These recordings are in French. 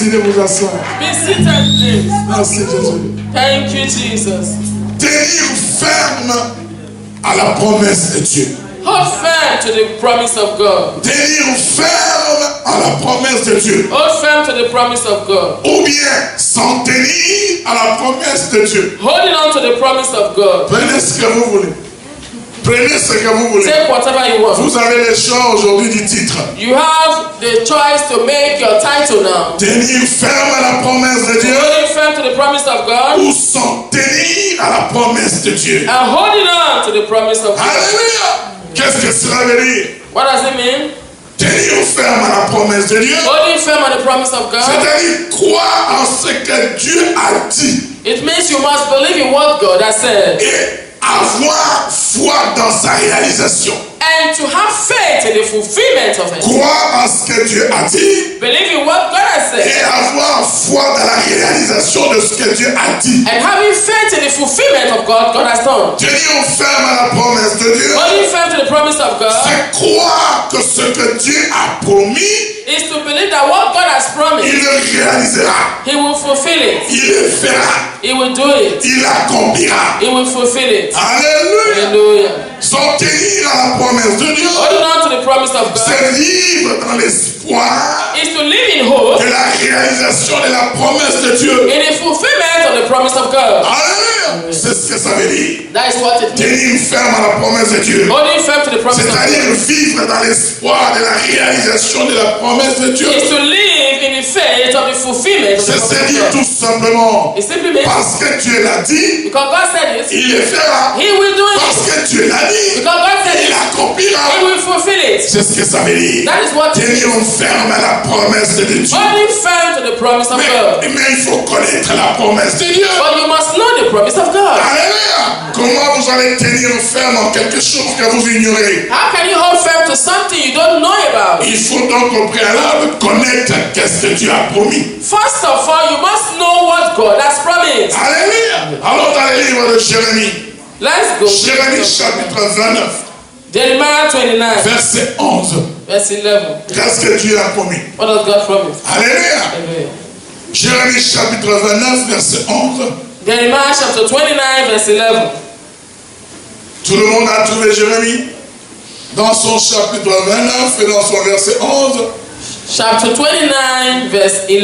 Merci de vous asseoir. Be seated, please. Merci Jésus. Thank you, Jesus. Tenir ferme à la promesse de Dieu. Hold firm to the promise of God. Tenir ferme à la promesse de Dieu. Hold firm to the promise of God. Ou bien s'en tenir à la promesse de Dieu. Holding on to the promise of God. Prenez ce que vous voulez. Prenez ce que vous voulez. Take whatever you want. Vous avez le choix aujourd'hui du titre. You have the choice to make your title now. Tenir ferme à la promesse de Dieu. Holding firm to the promise of God. Ou s'en tenir à la promesse de Dieu. And holding on to the promise of God. Alléluia. Qu'est-ce que cela veut dire? What does it mean? Tenir ferme à la promesse de Dieu. Holding firm on the promise of God. C'est-à-dire croire en ce que Dieu a dit. It means you must believe in what God has said. Et avoir foi dans sa réalisation. And to have faith in the fulfillment of it. Croire en ce que Dieu a dit. Believe in what God has said. Et avoir foi dans la réalisation de ce que Dieu a dit. And having faith in the fulfillment of God has done. Tenir ferme à la promesse de Dieu. Holding firm to the promise of God. C'est croire que ce que Dieu a promis. Is to believe that what God has promised. Il le réalisera. He will fulfill it. Il le fera. He will do it. Il l'accomplira. He will fulfill it. Alléluia. Hallelujah. S'en tenir à la promesse de Dieu. Holding on to the promise of God. C'est vivre dans l'espoir Is to live in hope. de la réalisation de la promesse de Dieu. In the fulfillment of the promise of God. Alléluia. C'est ce que ça veut dire. That is what it means. Tenir ferme à la promesse de Dieu. Holding firm to the promise of God. C'est-à-dire vivre dans l'espoir de la réalisation de la promesse de Dieu. Is to live in the faith of the fulfillment of the C'est promise dire of God. tout simplement It simply means parce que Dieu l'a dit, because God said it, il le fera. He will do it. Parce que Dieu l'a dit, Because God said il it, l'accomplira. He will fulfill it. C'est ce que ça veut dire. That is what it Tenir means. ferme à la promesse de Dieu. Holding firm to the promise of God. Mais il faut connaître la promesse de Dieu. But you must know the promise of God. Alléluia. Comment vous allez tenir ferme en quelque chose que vous ignorez? How can you hold firm to something you don't know about? Il faut donc au préalable connaître qu'est-ce que Dieu a promis. First of all, you must know what God has promised. Alléluia. Allons dans le livre de Jérémie. Let's go. Jérémie chapitre 29. Jeremiah 29, Verset 11. verse 11. Qu'est-ce que Dieu a promis? What does God promise? Alléluia. Hallelujah. Jérémie chapitre 29, verset 11. Jeremiah chapter 29, verse 11. Tout le monde a trouvé Jérémie dans son chapitre 29 et dans son verset 11. Chapter 29, verse 11.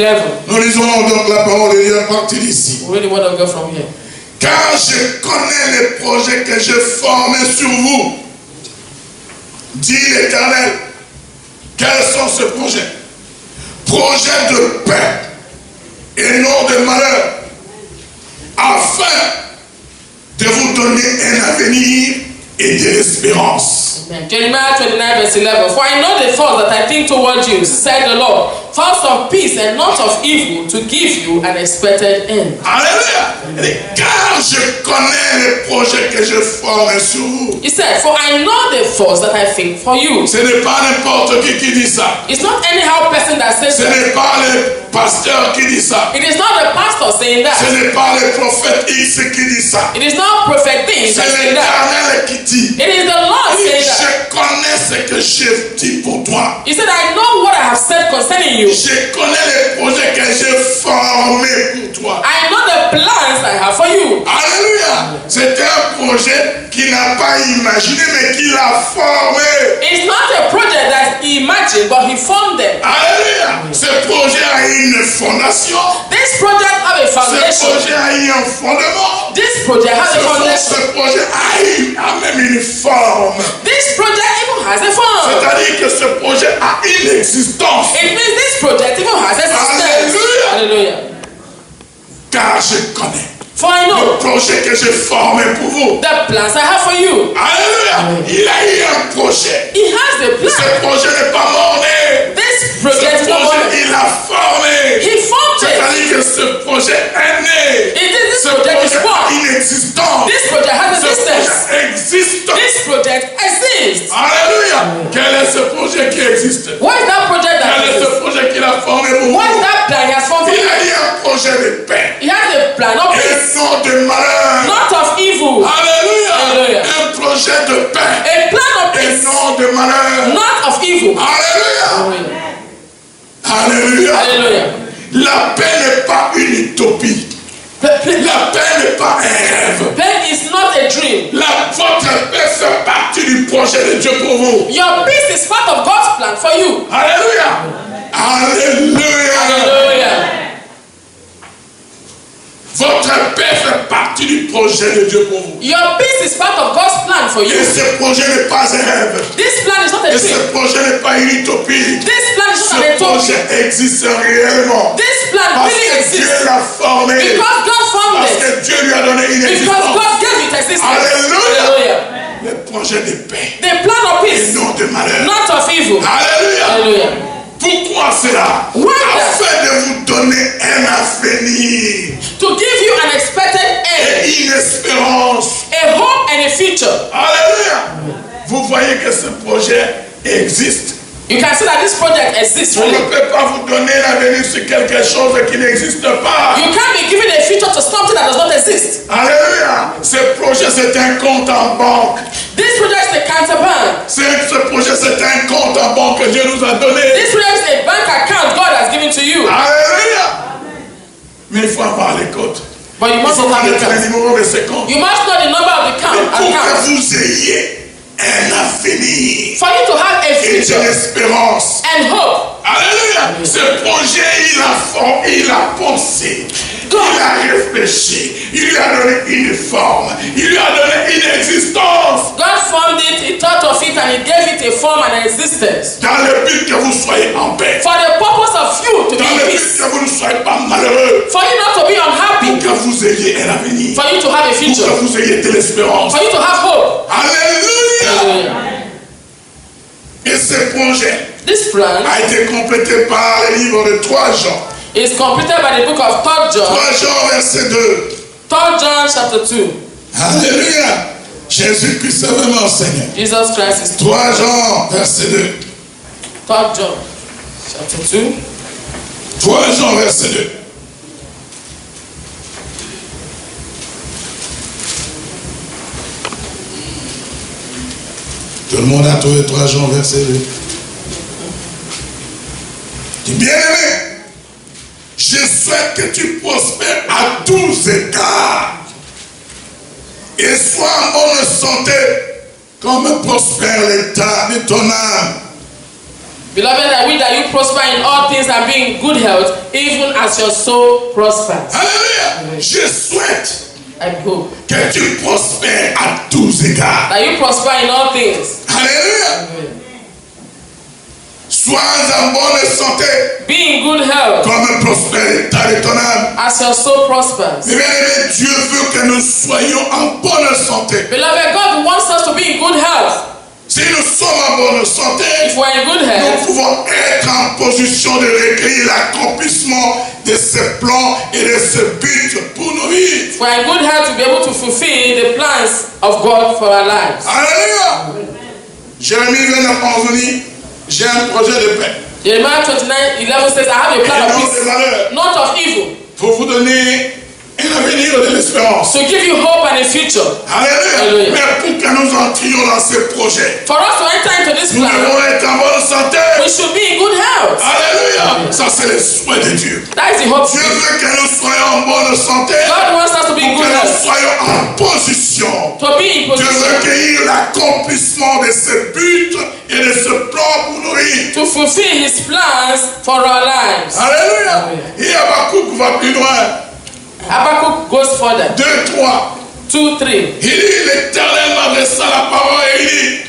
Nous lisons donc la parole de Dieu à partir d'ici. We read the word of God from here. Car je connais les projets que j'ai formés sur vous, dit l'Éternel. Quels sont ces projets? Projets de paix et non de malheur, afin de vous donner un avenir et de l'espérance. Jeremiah 29, verse 11. For I know the thoughts that I think towards you, said the Lord, thoughts of peace and not of evil, to give you an expected end. Alléluia. Car je connais les projets que je forme sur vous. He said, for I know the thoughts that I think for you. Ce n'est pas n'importe qui dit ça. It's not anyhow person that says Ce that. n'est pas le pasteur qui dit ça. It is not the pastor saying Ce that. n'est pas le prophète X qui dit ça. It is not prophet things C'est that say that. l'Éternel qui dit. It is the Lord saying that. Je connais ce que j'ai dit pour toi. He said, I know what I have said concerning you. Je connais les projets que j'ai formés pour toi. I know the plans I have for you. Alléluia. C'est un projet qu'il n'a pas imaginé, mais qu'il a formé. It's not a project that he imagined, but he formed them. Alléluia. Ce projet a une fondation. This project has a Ce foundation. projet a eu un fondement. This project has a foundation. Ce projet a même une forme. This project even has a form. C'est-à-dire que ce projet a une existence. It means this project even has existence. Alléluia. Hallelujah. Car je connais For I le know projet que j'ai formé pour vous. the plans I have for you. Alléluia. Il a eu un projet. He has a Ce plan. projet n'est pas mort-né. This Ce project is not projet, one. il a formé. He formed it. C'est-à-dire que ce projet est né. This Ce project is projet a born. une existence. This project has Ce existence. projet existe. This project exists. Alléluia. Quel est ce projet qui existe? What is that project that Quel est ce exists? projet qu'il a formé pour vous? What is that plan he has formed for Il you? a eu un projet de paix. He has a plan of peace, Et non de malheur. not of evil. Alléluia. Alléluia. Un projet de paix. A plan of Et peace, non de malheur. not of evil. Alléluia. Hallelujah. Alléluia. Hallelujah. La paix n'est pas une utopie. La paix n'est pas un rêve. Pain is not a dream. Votre paix fait partie du projet de Dieu pour vous. Your peace is part of God's plan for you. Alléluia. Alléluia. Hallelujah. Votre paix fait partie du projet de Dieu pour vous. Your peace is part of God's plan for you. Et ce projet n'est pas un rêve. This plan is not a Et ce dream. projet n'est pas une utopie. This plan is not Ce an utopia. projet existe réellement. This plan Parce really que Dieu exists. l'a formé. Because God formed Parce it. que Dieu lui a donné une Because existence. God gave it existence. Alléluia. Hallelujah. Le projet de paix The plan of et peace, non de malheur. not of evil. Alléluia. Hallelujah. Pourquoi cela? Why that? Afin de vous donner un avenir To give you an expected end, et une espérance. a hope and a future. Alléluia. Vous voyez que ce projet existe. You can see that this project exists, On ne really. peut pas vous donner l'avenir sur quelque chose qui n'existe pas. You can't be given a future to something that does not exist. Alléluia. Ce projet, c'est un compte en banque. This project is a counterbank. Ce projet, c'est un compte en banque que Dieu nous a donné. This project is a bank account God has given to you. Alléluia. Mais il faut avoir les codes. But you Il must faut have the connaître le account. numéro de ces comptes. You must know the number of the Pour que account. vous ayez un avenir For you to have a et une future espérance. and hope. Alléluia. Ce projet, il a pensé, il a réfléchi, il lui a donné une forme, il lui a donné une existence. God formed it, He thought of it, and He gave it a form and an existence. Dans le but que vous soyez en paix. For the purpose of you to be Dans in le but peace. que vous ne soyez pas malheureux. For you not to be Pour unhappy. que vous ayez un avenir. For you to have a Pour future. que vous ayez de l'espérance. For you to have hope. Alléluia. Hallelujah. Et ce projet This plan a été complété par le livre de 3 Jean. is completed by the book of 3 John. 3 Jean verset 2. 3 John chapter 2. Alléluia. Jésus-Christ est vraiment Seigneur. Jesus Christ is 3 Jean verset 2. 3 John chapter 2. 3 Jean verset 2. Tout le monde a trouvé 3 Jean verset 2. Bien-aimé, je souhaite que tu prospères à tous égards et sois en bonne santé comme prospère l'état de ton âme. Beloved, I wish that you prosper in all things and be in good health, even as your soul prospers. Alléluia. Je souhaite I hope que tu prospères à tous égards. that you prosper in all things. Alléluia. Sois en bonne santé Be in good health comme prospère l'état de ton âme. as your soul prospers. Mais bien aimé, Dieu veut que nous soyons en bonne santé. Beloved, God wants us to be in good health. Si nous sommes en bonne santé, If we're in good nous health, pouvons être en position de recueillir l'accomplissement de ce plan et de ce but pour nos vies. if we're in good health to be able to fulfill the plans of God for our lives. Alléluia. Jérémie 29:11 dit, j'ai un projet de paix Jeremiah 29:11 says, I have a et plan of non de peace, malheur not of evil, pour vous donner un avenir et de l'espérance. to give you hope and a future. Alléluia. Alléluia. Mais pour que nous entrions dans ce projet, For us to enter into this nous plan, devons être en bonne santé. we should be in good health. Alléluia. Ça, c'est le souhait de Dieu. That is the hope. Dieu veut que nous soyons en bonne santé. God wants us to be in Pour good que nous health, soyons en position to be in de position recueillir l'accomplissement de ce but et de ce plan pour nos vies. to fulfill His plans for our lives. Alléluia. Et Habakkuk va plus loin. Habakkuk goes further. 2, 3. 2, 3. Il dit, l'Éternel m'adressa la parole et il dit,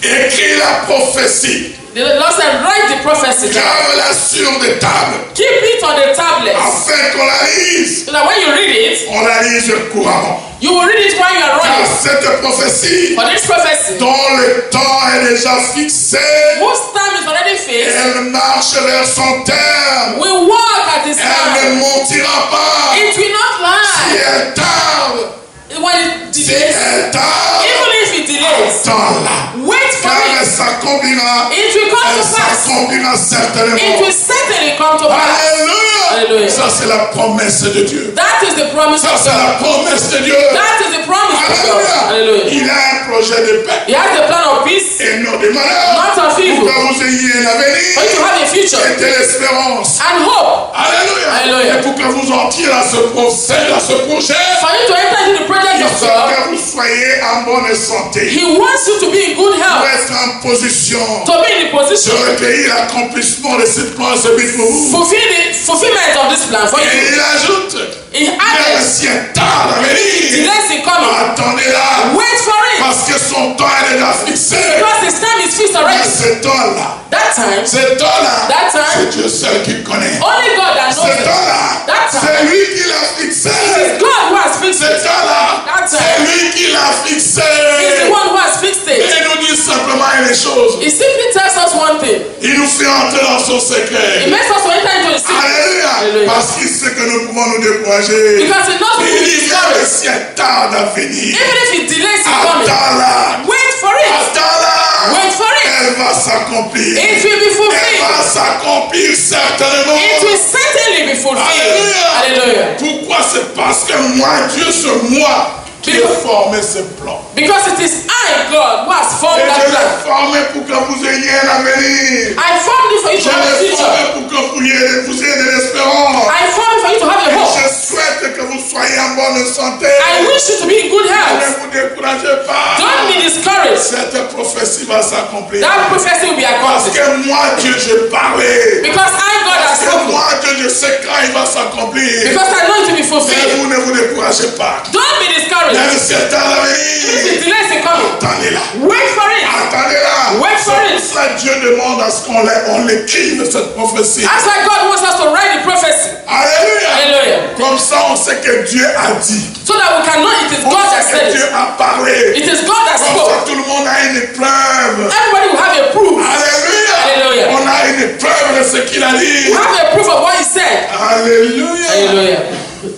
écris la prophétie, The Lord said, write the prophecy down. grave-la sur des tables, Keep it on the tablets, afin qu'on la lise. so that when you read it, On la lise couramment. you will read it while you are Car running. cette prophétie, For this prophecy, dont le temps est déjà fixé, whose time is already fixed, elle marche vers son terme. will walk at His Elle time. ne mentira pas. It will not Si lie. elle tarde, When it si delays, elle tarde, even if it delays, attends-la. wait for Car elle it. s'accomplira. It will come Elle to pass. s'accomplira It certainement. will certainly come to pass. Alléluia. Alléluia. Ça, c'est la promesse de Dieu. That is is the promise Ça, of c'est God. la promesse de Dieu. That is the promise of God. Alléluia. Hallelujah. Il a un projet de paix He has the plan of peace, et non de malheur. not of Pour evil, que vous ayez un for you to avenir have a future et de l'espérance. and hope. Alléluia. Alléluia. Et pour que vous entriez dans ce projet, For you to enter into the project il of faut God, que vous soyez en bonne santé. He wants you to be in good Pour health, être en position to be in the de position recueillir l'accomplissement de cette promesse de vie pour vous. fulfill the fulfillment of this plan for Et you. il ajoute, He il y a added, aussi un temps à venir. delays in coming. Attendez-la, Wait for it, parce que son temps est déjà fixé. because His time is fixed Mais already. ce temps-là, That time, ce temps-là, That time, c'est Dieu seul qui connaît. only God that knows Ce it. temps-là, That time, c'est lui qui l'a fixé. it's God who has fixed Ce it. temps-là, That time, c'est lui qui l'a fixé. He's the one who has fixed Et it. il nous dit simplement une chose. He simply tells us one thing. Il nous fait entrer dans son He secret. makes us to enter into His secret. Alléluia. Hallelujah. Parce qu'il sait que nous pouvons nous décourager. Because He knows Mais we will il be dit, il y a discouraged. aussi un temps à venir. Even if He delays in coming, Attends-la. wait for it. Attends-la. Wait for it. Elle va s'accomplir. It will be Elle fulfilled. va s'accomplir certainement. It will certainly be fulfilled. Alléluia. Hallelujah. Pourquoi? C'est parce que moi, Dieu, c'est moi qui ai formé ce plan. Because it is I, God, who has Et formed je that plan. l'ai formé pour que vous ayez un avenir. I formed it for you Je to have a l'ai future. formé pour que vous ayez de l'espérance. I formed it for you to have a Et hope. je souhaite que vous soyez en bonne santé. I wish you to be in good Ne health. vous découragez pas. Don't be discouraged. Cette prophétie va s'accomplir. That prophecy will be Parce accomplished. que moi, Dieu, j'ai parlé. Because I, God, has Parce que spoken. moi, Dieu, je sais quand il va s'accomplir. Because I know it to be Mais fulfilled. vous ne vous découragez pas. Don't be discouraged. Même si c'est à If l'avenir, it delays in coming, attendez-la. wait for it. Attendez-la. Wait for C'est it. pour ça que Dieu demande à ce qu'on l'écrive, cette prophétie. That's why God wants us to write the prophecy. Alléluia. Hallelujah. Comme ça, on sait que Dieu a dit. So that we can know it is On God that sait que said Dieu it. a parlé. It is God that Comme spoke. ça, tout le monde a une preuve. Everybody will have a proof. Alléluia. Hallelujah. On a une preuve de ce qu'il a dit. We have a proof of what He said. Alléluia. Hallelujah.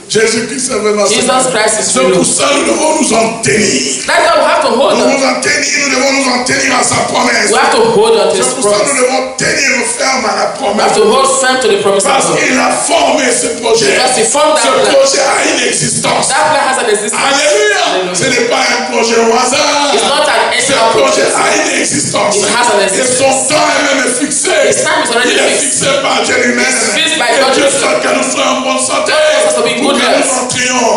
Jésus-Christ est vraiment Jesus Christ is C'est real. pour ça que nous devons nous en tenir. That's why we have to hold Nous on. devons nous en tenir à sa promesse. We have to hold on to His C'est pour ça que nous promise. devons tenir ferme à la We promesse. have to hold firm to the promise of Parce God. qu'il a formé ce projet. Because He formed Ce that plan. projet a une existence. That plan has an existence. Alléluia. Ce Hallelujah. n'est pas un projet au hasard. It's not an Ce end projet project. a une existence. It has an Et existence. son temps est même fixé. His time is already Il est fixed. fixé par Dieu lui-même. It's fixed by Et God Dieu himself. souhaite que nous soyons en bonne santé. God wants us to be in Pour good que health. nous entrions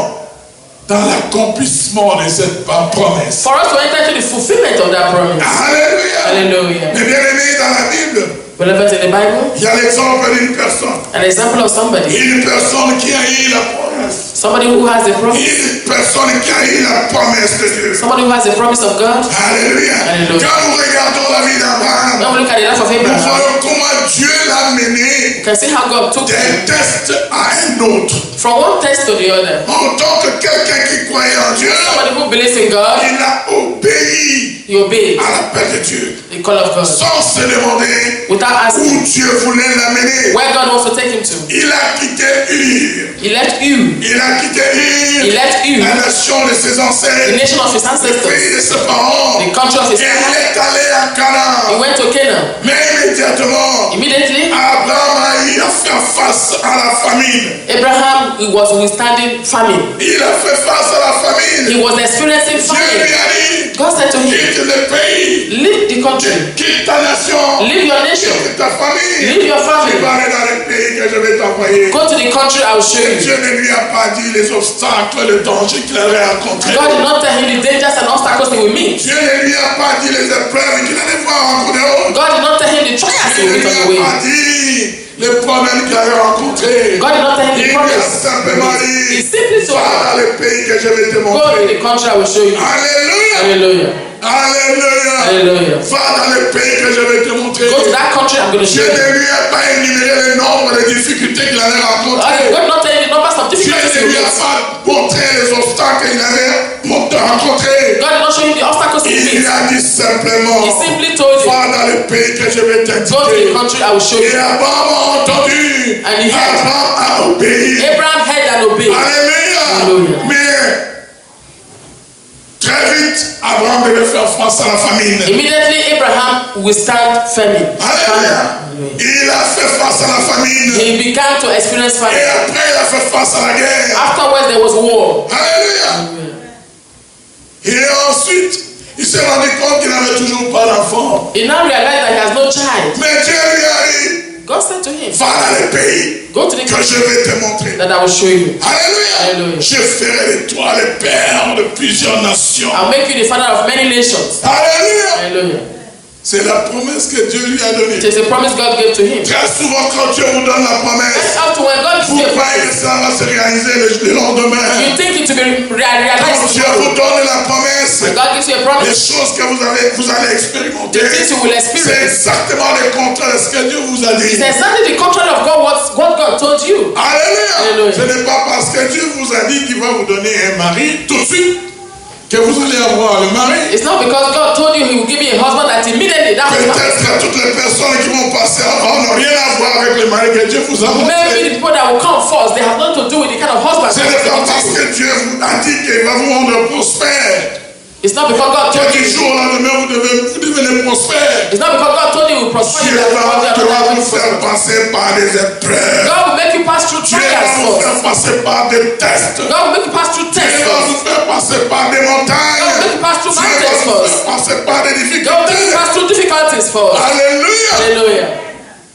dans l'accomplissement de cette promesse. For us to enter into the fulfillment of that promise. Alléluia. Hallelujah. Mais bien aimé, dans la Bible, Beloved, in the Bible, il y a l'exemple d'une personne. an example of somebody. Une personne qui a eu la promesse. Somebody who has the promise. Une personne qui a eu la promesse de Dieu. Somebody who has the promise of God. Alléluia. Alléluia. Quand nous regardons la vie d'Abraham, When we look at the life of nous Abraham, voyons comment Dieu l'a mené you can see how God took him d'un test à un autre. from one test to the other. En tant que quelqu'un qui croyait en Dieu, Somebody who believes in God, il a obéi he obeyed à l'appel de Dieu. the call of God Sans se demander without asking où Dieu voulait l'amener. where God wants to take him to. Il a quitté Ur. He left Ur, Il a quitté he Ur, left Ur, la nation de ses the ancêtres, nation of his le ancestors, pays de ses parents. the country of his Et il parents. est allé à He Canaan. went to Canaan. Mais immédiatement, Immediately, Abraham a eu à faire face à la famine. Abraham was withstanding famine. Il a fait face à la famine. He was experiencing Dieu lui famine. a dit, God said to him, quitte le pays, leave the country, quitte ta nation, leave your nation, quitte ta famille. leave your Tu family, vas aller dans le pays que je vais t'envoyer. go to the country I will show Et you. Dieu ne lui a pas dit les obstacles, le danger qu'il allait rencontrer. God did not tell him the dangers and obstacles he will meet. Dieu ne lui a pas dit les épreuves qu'il allait voir en dehors. God did not tell him the trials he Il will ne meet on the lui a way. pas dit les problèmes qu'il allait rencontrer. God did not tell him Il the lui a promise. simplement He dit, simply told va him, dans le pays que je vais te go to montrer. the country I will show you. Alléluia. Hallelujah. Alléluia. Hallelujah. Va dans le pays que je vais te montrer. Go to that country I'm going to show Dieu you. ne lui a pas énuméré le nombre de difficultés qu'il allait God rencontrer. did not tell him the numbers of Dieu difficulties he ne will lui a meet. pas montré les obstacles qu'il allait rencontrer. God did not show him the obstacles he will Il lui meet. a dit simplement, He simply told him, va dans le pays que je vais go to the t'indiquer. country I will show Et you. Abraham a entendu. And he heard. Abraham a obéi. Abraham heard and obeyed. Alléluia. Hallelujah. Mais très vite, Abraham devait faire face à la famine. Immediately Abraham withstand famine. Alléluia. Il a fait face à la famine. He began to experience Et famine. après, il a fait face à la guerre. Afterwards, there was war. Alléluia. Et ensuite, il s'est rendu compte qu'il n'avait toujours pas d'enfant. He now realized that he has no child. Mais Dieu lui a dit, God said to him, va dans les pays go to the que country je vais te montrer. that I will show you. Alléluia. Alléluia. Je ferai de toi le père de plusieurs nations. I'll make you the father of many nations. Alléluia. Hallelujah. C'est la promesse que Dieu lui a donnée. It is a promise God gave to him. Très souvent, quand Dieu vous donne la That's promesse, up to when God gives vous you a croyez que promise. ça va se réaliser le lendemain. You think it to be Quand realized Dieu tomorrow. vous donne la promesse, When God gives you a les promise, choses que vous allez expérimenter, the things you will c'est experience. exactement le contraire de ce que Dieu vous a dit. It's exactly the contrary of what God told you. Alléluia. Alléluia. Ce n'est pas parce que Dieu vous a dit qu'il va vous donner un mari tout de suite que vous allez avoir le mari. It's not because God told you He will give you a husband that immediately that will happen. Peut-être que toutes les personnes qui vont passer avant n'ont rien à voir avec le mari que Dieu vous a Maybe montré. the people that will come first, they have nothing to do with the kind of husband. Ce God n'est pas is parce giving to you. que Dieu vous a dit qu'il va vous rendre prospère It's not because God told que du you. jour au lendemain vous devenez prospère. It's not because God told you you will prosper. Dieu va vous faire passer par des épreuves. God will make you pass through Dieu va trials vous first. faire passer par des tests. God will make you pass through Dieu tests va first. vous faire passer par des montagnes. God will make you pass through Dieu va mountains vous first. faire passer par des God will make you difficultés. pass through difficulties first. Alléluia. Hallelujah.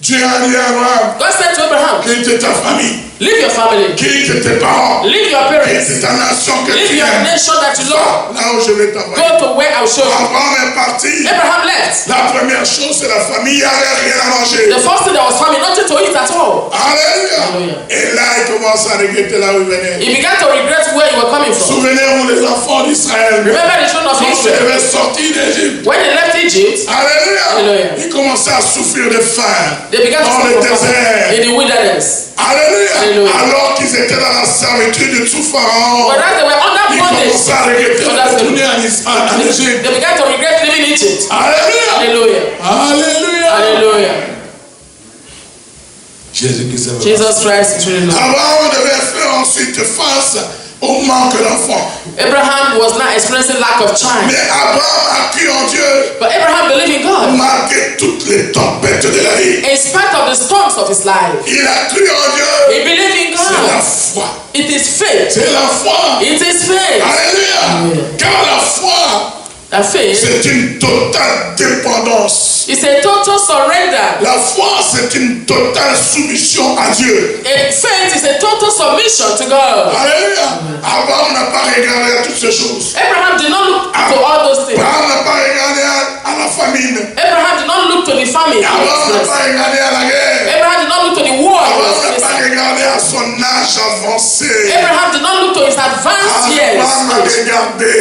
Dieu a dit à Abraham, God said to Abraham, quitte ta famille, leave your family, quitte tes parents, leave your parents, quitte ta nation que leave tu your aimes. nation that you love. Là où je vais t'envoyer. Go to where I will show you. Abraham est parti. Abraham left. La première chose, c'est la famille. Il n'y avait rien à manger. The first thing that was famine, nothing to eat at all. Alléluia. Hallelujah. Et là, il commence à regretter là où il venait. He began to regret where you were coming from. Souvenez-vous les enfants d'Israël. Remember the children of Quand ils Israel. devaient sortir d'Égypte. When they left Egypt, Alléluia. Hallelujah. Ils commençaient à souffrir de faim. they began to Dans le suffer from désert. in the wilderness. Alléluia. Hallelujah. Alors qu'ils étaient dans la servitude de tout Pharaon. But as they were under Ils bondage, commençaient à regretter de retourner en Égypte. they began to regret living in Egypt. Alléluia. Hallelujah. Alléluia. Hallelujah. Jésus-Christ est Jesus Christ is really Lord. Abraham devait faire ensuite face au manque d'enfants. Abraham was not experiencing lack of child. Mais Abraham a cru en Dieu But Abraham believed in God. malgré toutes les tempêtes de la vie. In spite of the storms of his life, Il a cru en Dieu. he believed in C'est la God. foi. It is faith. C'est la foi. It is faith. Alléluia. Car la foi, That faith c'est une totale dépendance. is a total surrender. La foi, c'est une totale soumission à Dieu. And faith is a total submission to God. Alléluia. Abraham n'a pas regardé à toutes ces choses. Abraham did not look to all those things. Abraham n'a pas regardé à la famine. Abraham did not look to the famine. Abraham n'a pas regardé à la guerre. Abraham did not look to the war. he was Abraham n'a pas facing. regardé à son âge avancé. Abraham did not look to his advanced years. Abraham a regardé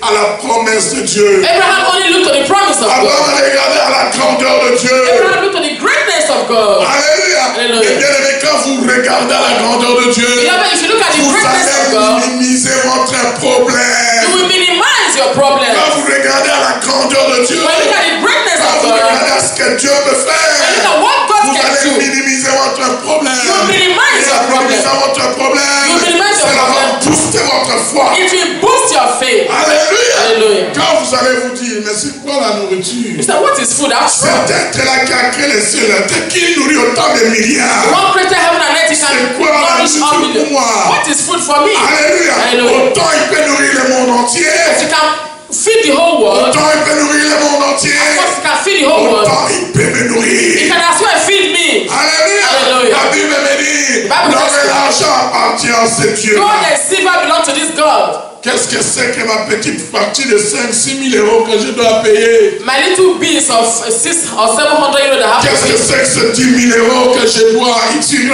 à la promesse de Dieu. Abraham only looked to the promise of Abraham God. a regardé à la grandeur de Dieu. Abraham looked to the greatness of God. Alléluia. Alléluia. Et bien aimé, quand vous regardez à la grandeur de Dieu, Beloved, if you look at the vous greatness of allez God, minimiser votre you problème. will minimize your problem. Quand vous regardez à la grandeur de Dieu, When you look at the greatness quand of vous God, regardez à ce que Dieu peut when you faire, look at what God vous can allez do, minimiser votre problème. you will minimize Et your en problem. minimisant votre problème, You minimize your cela va problem. booster votre foi. It will boost your faith. Alléluia. Hallelujah. Quand vous allez vous dire, mais c'est quoi la nourriture? You say, what is food after all? C'est être là qui a créé les cieux, la terre, qui nourrit autant de milliards. One created heaven and earth, he can C'est quoi la nourish all nourriture millions. pour moi? What is food for me? Alléluia. Hallelujah. Autant il peut nourrir le monde entier. You can feed the whole world. Autant il peut nourrir le monde entier. Of course, you can feed the whole world. Autant il peut me You nourrir. can as well feed me. Alléluia. Hallelujah. La Bible me dit, Bible l'or says- et l'argent appartient à ce Dieu. Gold and silver belong to this God. Qu'est-ce que c'est que ma petite partie de 5-6 000 euros que je dois payer? My little bills of 600 or 700 euros that I have Qu'est-ce to que pay. c'est que ce 10 000 euros que je dois à XY?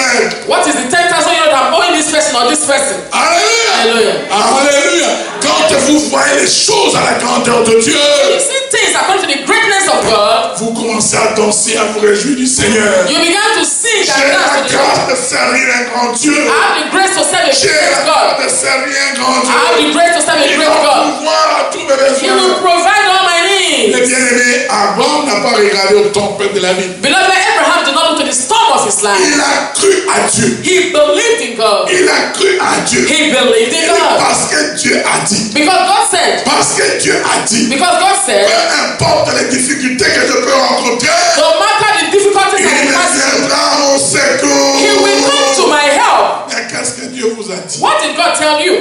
What is the 10,000 euros that I'm owing this person or this person? Alléluia. Hallelujah. Alléluia. Quand vous voyez les choses à la grandeur de Dieu, You see things according to the greatness of God. vous commencez à danser, à vous réjouir du Seigneur. You began to sing J'ai and la dance to the Lord. grâce de servir un grand Dieu. I have the grace to serve a J'ai great la God. grâce de servir un grand I have Dieu. the grace to serve a Il great va God. pouvoir à tous mes He will besoins. provide all my Les needs. bien-aimés, Abraham n'a pas regardé au tempête de la vie. Beloved, Abraham did not look to the storm of his life. Il a cru à Dieu. He believed in God. Il a cru à Dieu. He believed in God. Parce que Dieu a dit. Because God said. Parce que Dieu a dit. Because God said. Peu importe les difficultés que je peux rencontrer. No matter the difficulties Il I pass, viendra à mon secours. He will come to my help. Mais qu'est-ce que Dieu vous a dit? What did God tell you?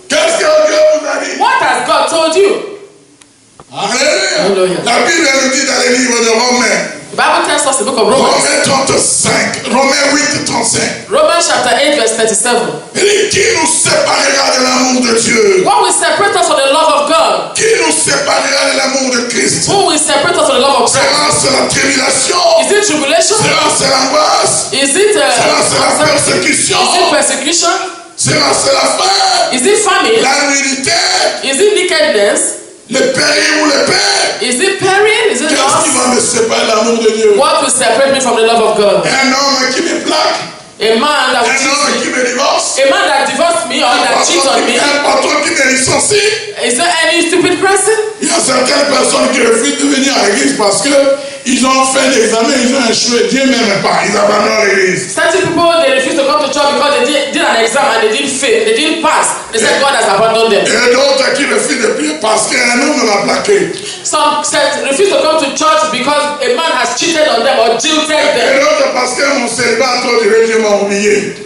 Qu'est-ce que Dieu vous a dit? What has God told you? Alléluia. La Bible nous dit dans les livres de Romains. The Bible tells us the book of Romans. Romains 35. Romains 8, 35. Romans chapter 8 verse 37. Il dit, qui nous séparera de l'amour de Dieu? What will separate us from the love of God? Qui nous séparera de l'amour de Christ? Who will separate us from the love of Christ? Sera-ce la tribulation? Is it tribulation? Sera-ce l'angoisse? Is it Sera-ce la persécution? Is it persecution? Sera-ce la faim? Is it famine? La nudité? Is it nakedness? Le péril ou le paix? Is it peril? Is it Qu'est-ce qui va loss? me séparer de l'amour de Dieu? What will separate me from the love of God? Un homme qui me plaque? A man that Un homme cheats qui me. me divorce? A man that divorced me or that cheats on me. Un patron qui me licencie? Is there any stupid person? Il y a certaines personnes qui refusent de venir à l'église parce que ils ont fait l'examen, ils ont échoué. Dieu m'aime pas, ils abandonnent l'église. Certain people, they refuse to come to church because they did an exam and they didn't fail. They didn't pass. They said God has abandoned them. Et d'autres qui refusent de prier parce qu'un homme m'a plaqué. Some said refuse to come to church because a man has cheated on them or jilted Et them. d'autres parce que mon célibat a trop duré, Dieu m'a oublié.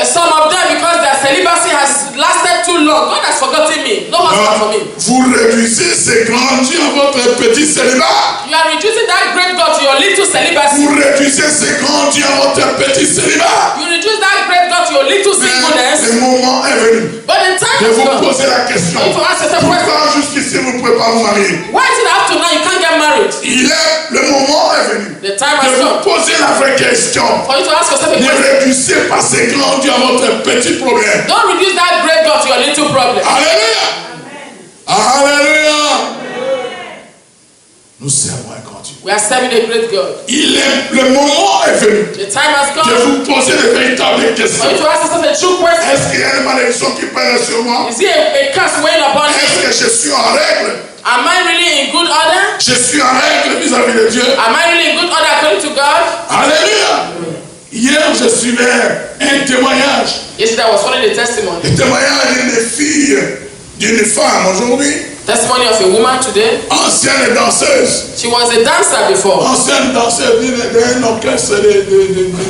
Some of them because their celibacy has lasted too long. God has forgotten me. No husband for me. Vous réduisez ces grands dieux à votre petit célibat. You are reducing that great God to your little celibacy. Vous réduisez ces grands dieux à votre petit célibat. You reduce that great God to your little Mais singleness. le moment est venu But in time de has vous come. poser la question. You to ask yourself, Pourquoi jusqu'ici vous ne pouvez pas vous marier? why is it up to now you can't get married? Le moment est venu The time de has vous come poser la vraie question. for you to ask yourself a Ne question. réduisez pas ces grands dieux à votre petit problème. Don't reduce that great God to your little problem. Alléluia. Alléluia. Nous servons un grand Dieu. We are serving a great God. Le moment est venu The time has de come vous poser de véritables for questions. you to ask yourself a true question. Est-ce qu'il y a une malédiction qui pèse sur moi? Is it a curse weighing upon me? Est-ce que je suis en règle? Am I really in good order? Je suis en règle vis-à-vis de Dieu. Am I really in good order according to God? Alléluia. Hier, je suivais un témoignage. Yesterday I was following the testimony. Le témoignage d'une fille, d'une femme aujourd'hui, Testimony of a woman today. ancienne danseuse. She was a dancer before. Ancienne danseuse d'un orchestre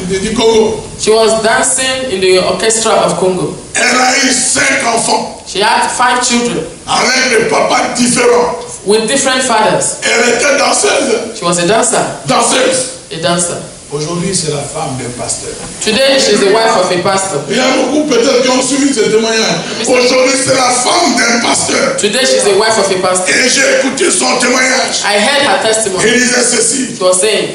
du Congo. She was dancing in the orchestra of Congo. Elle a eu 5 enfants She had 5 children avec des papas différents. with different fathers. Elle était danseuse. She was a dancer. Danseuse. A dancer. Aujourd'hui, c'est la femme d'un pasteur. Today she's the wife of a pastor. Il y a beaucoup peut-être qui ont suivi ce témoignage. Aujourd'hui, c'est la femme d'un pasteur. Today she's the wife of a pastor. Et j'ai écouté son témoignage. I heard her testimony. Il disait ceci. She was saying,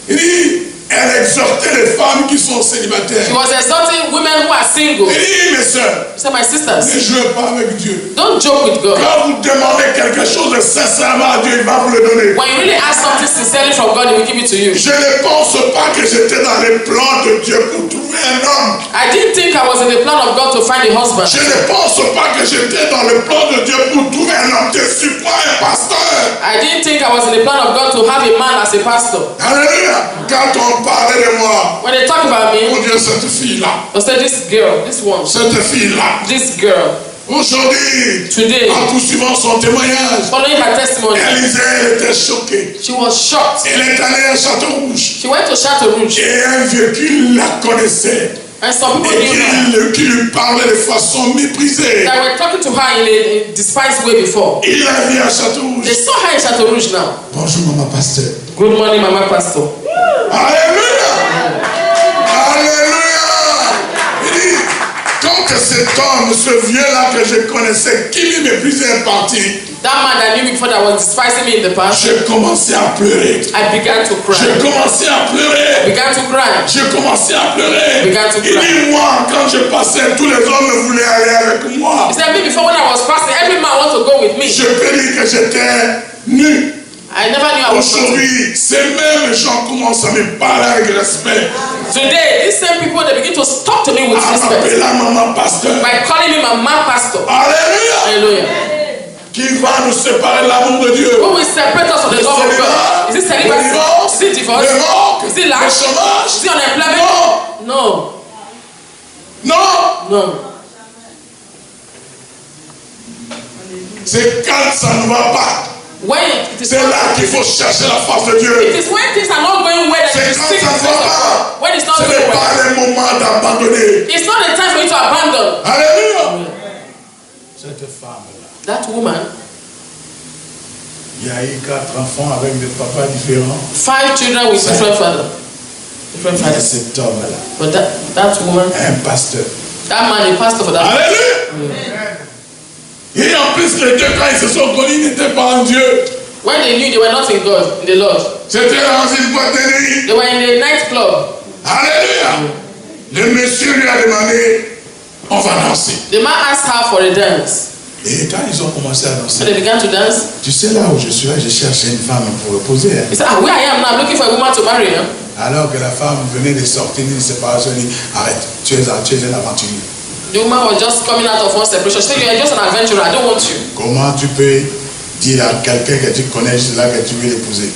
Il dit, elle exhortait les femmes qui sont célibataires. she was exhorting women who are single. Il dit, mes soeurs, She said, my sisters, ne jouez pas avec Dieu. don't joke with God. Quand vous demandez quelque chose de sincèrement à Dieu, il va vous le donner. When you really ask something sincerely from God, He will give it to you. Je ne pense pas que j'étais dans les plans de Dieu pour trouver un homme. I didn't think I was in the plan of God to find a husband. Je ne pense pas que j'étais dans le plan de Dieu pour trouver un homme. Je suis pas un pasteur. I didn't think I was in the plan of God to have a man as a pastor. Alléluia. Quand on parlait de moi, When they talk about on me, dit cette fille-là, they say this girl, this one, cette fille-là. this girl. Aujourd'hui, Today, en poursuivant son témoignage, following her testimony, elle était choquée. she was shocked. Elle est allée à Château-Rouge. She went to Chateau Rouge, Et un vieux qui la connaissait and some people et knew her. qui lui parlait de façon méprisée. That were talking to her in a despised way before. Il la vit à Château-Rouge. They saw her in Chateau Rouge now. Bonjour, maman pasteur. Good morning, Mama Pastor. Alléluia. Alléluia. Il dit, quand que cet homme, ce vieux-là que je connaissais, qui lui méprisait est parti, That man that knew me before that was despising me in the past, j'ai commencé à pleurer. I began to J'ai cry. commencé à pleurer. Began to cry. J'ai commencé à pleurer. Began to Il cry. dit, moi, quand je passais, tous les hommes voulaient aller avec moi. He said, me before when I was fasting, every man want to go with me. Je peux dire que j'étais nu. I never knew I was fasting. Aujourd'hui, ces mêmes gens commencent à me parler avec respect. Today, these same people, they begin to talk to me with À respect m'appeler la maman pasteur. by calling me Mama Pastor. Alléluia. Hallelujah. Qui va nous séparer de l'amour de Dieu? Who will separate us from the love of God? Is it celibacy? Is it divorce? Le manque, Is it le lack? chômage? Is it unemployment? No. Non. No. C'est quand ça ne va pas. When it is C'est là qu'il faut chercher la face de it Dieu. is when things are not going well that C'est you quand seek the ça ne face va of God. pas. When it's not Ce going n'est well. pas le moment d'abandonner. It's not a time for you to abandon. Alléluia. Cette femme-là, That woman, il y a eu 4 enfants avec des papas différents. 5 children with different fathers. Different Et fathers. cet homme-là, But that woman, un pasteur. that man, a pastor for that. Alléluia. Et en plus, les deux, quand ils se sont connus, ils n'étaient pas en Dieu. When they knew they were not in God, in the Lord, C'était dans une boîte de nuit. they were in the nightclub. Alléluia. Le monsieur lui a demandé, on va danser. The man asked her for a dance. Et quand ils ont commencé à So danser, they began to dance. tu sais là où je suis là, je cherchais une femme pour épouser. He said, where I am now, I'm looking for a woman to marry. Huh? Alors que la femme venait de sortir d'une séparation, elle dit, arrête, tu es un aventurier. The woman was just coming out of one separation. She said, you are just an adventurer. I don't want you. Comment tu peux dire à quelqu'un que tu connais juste là que tu veux l'épouser?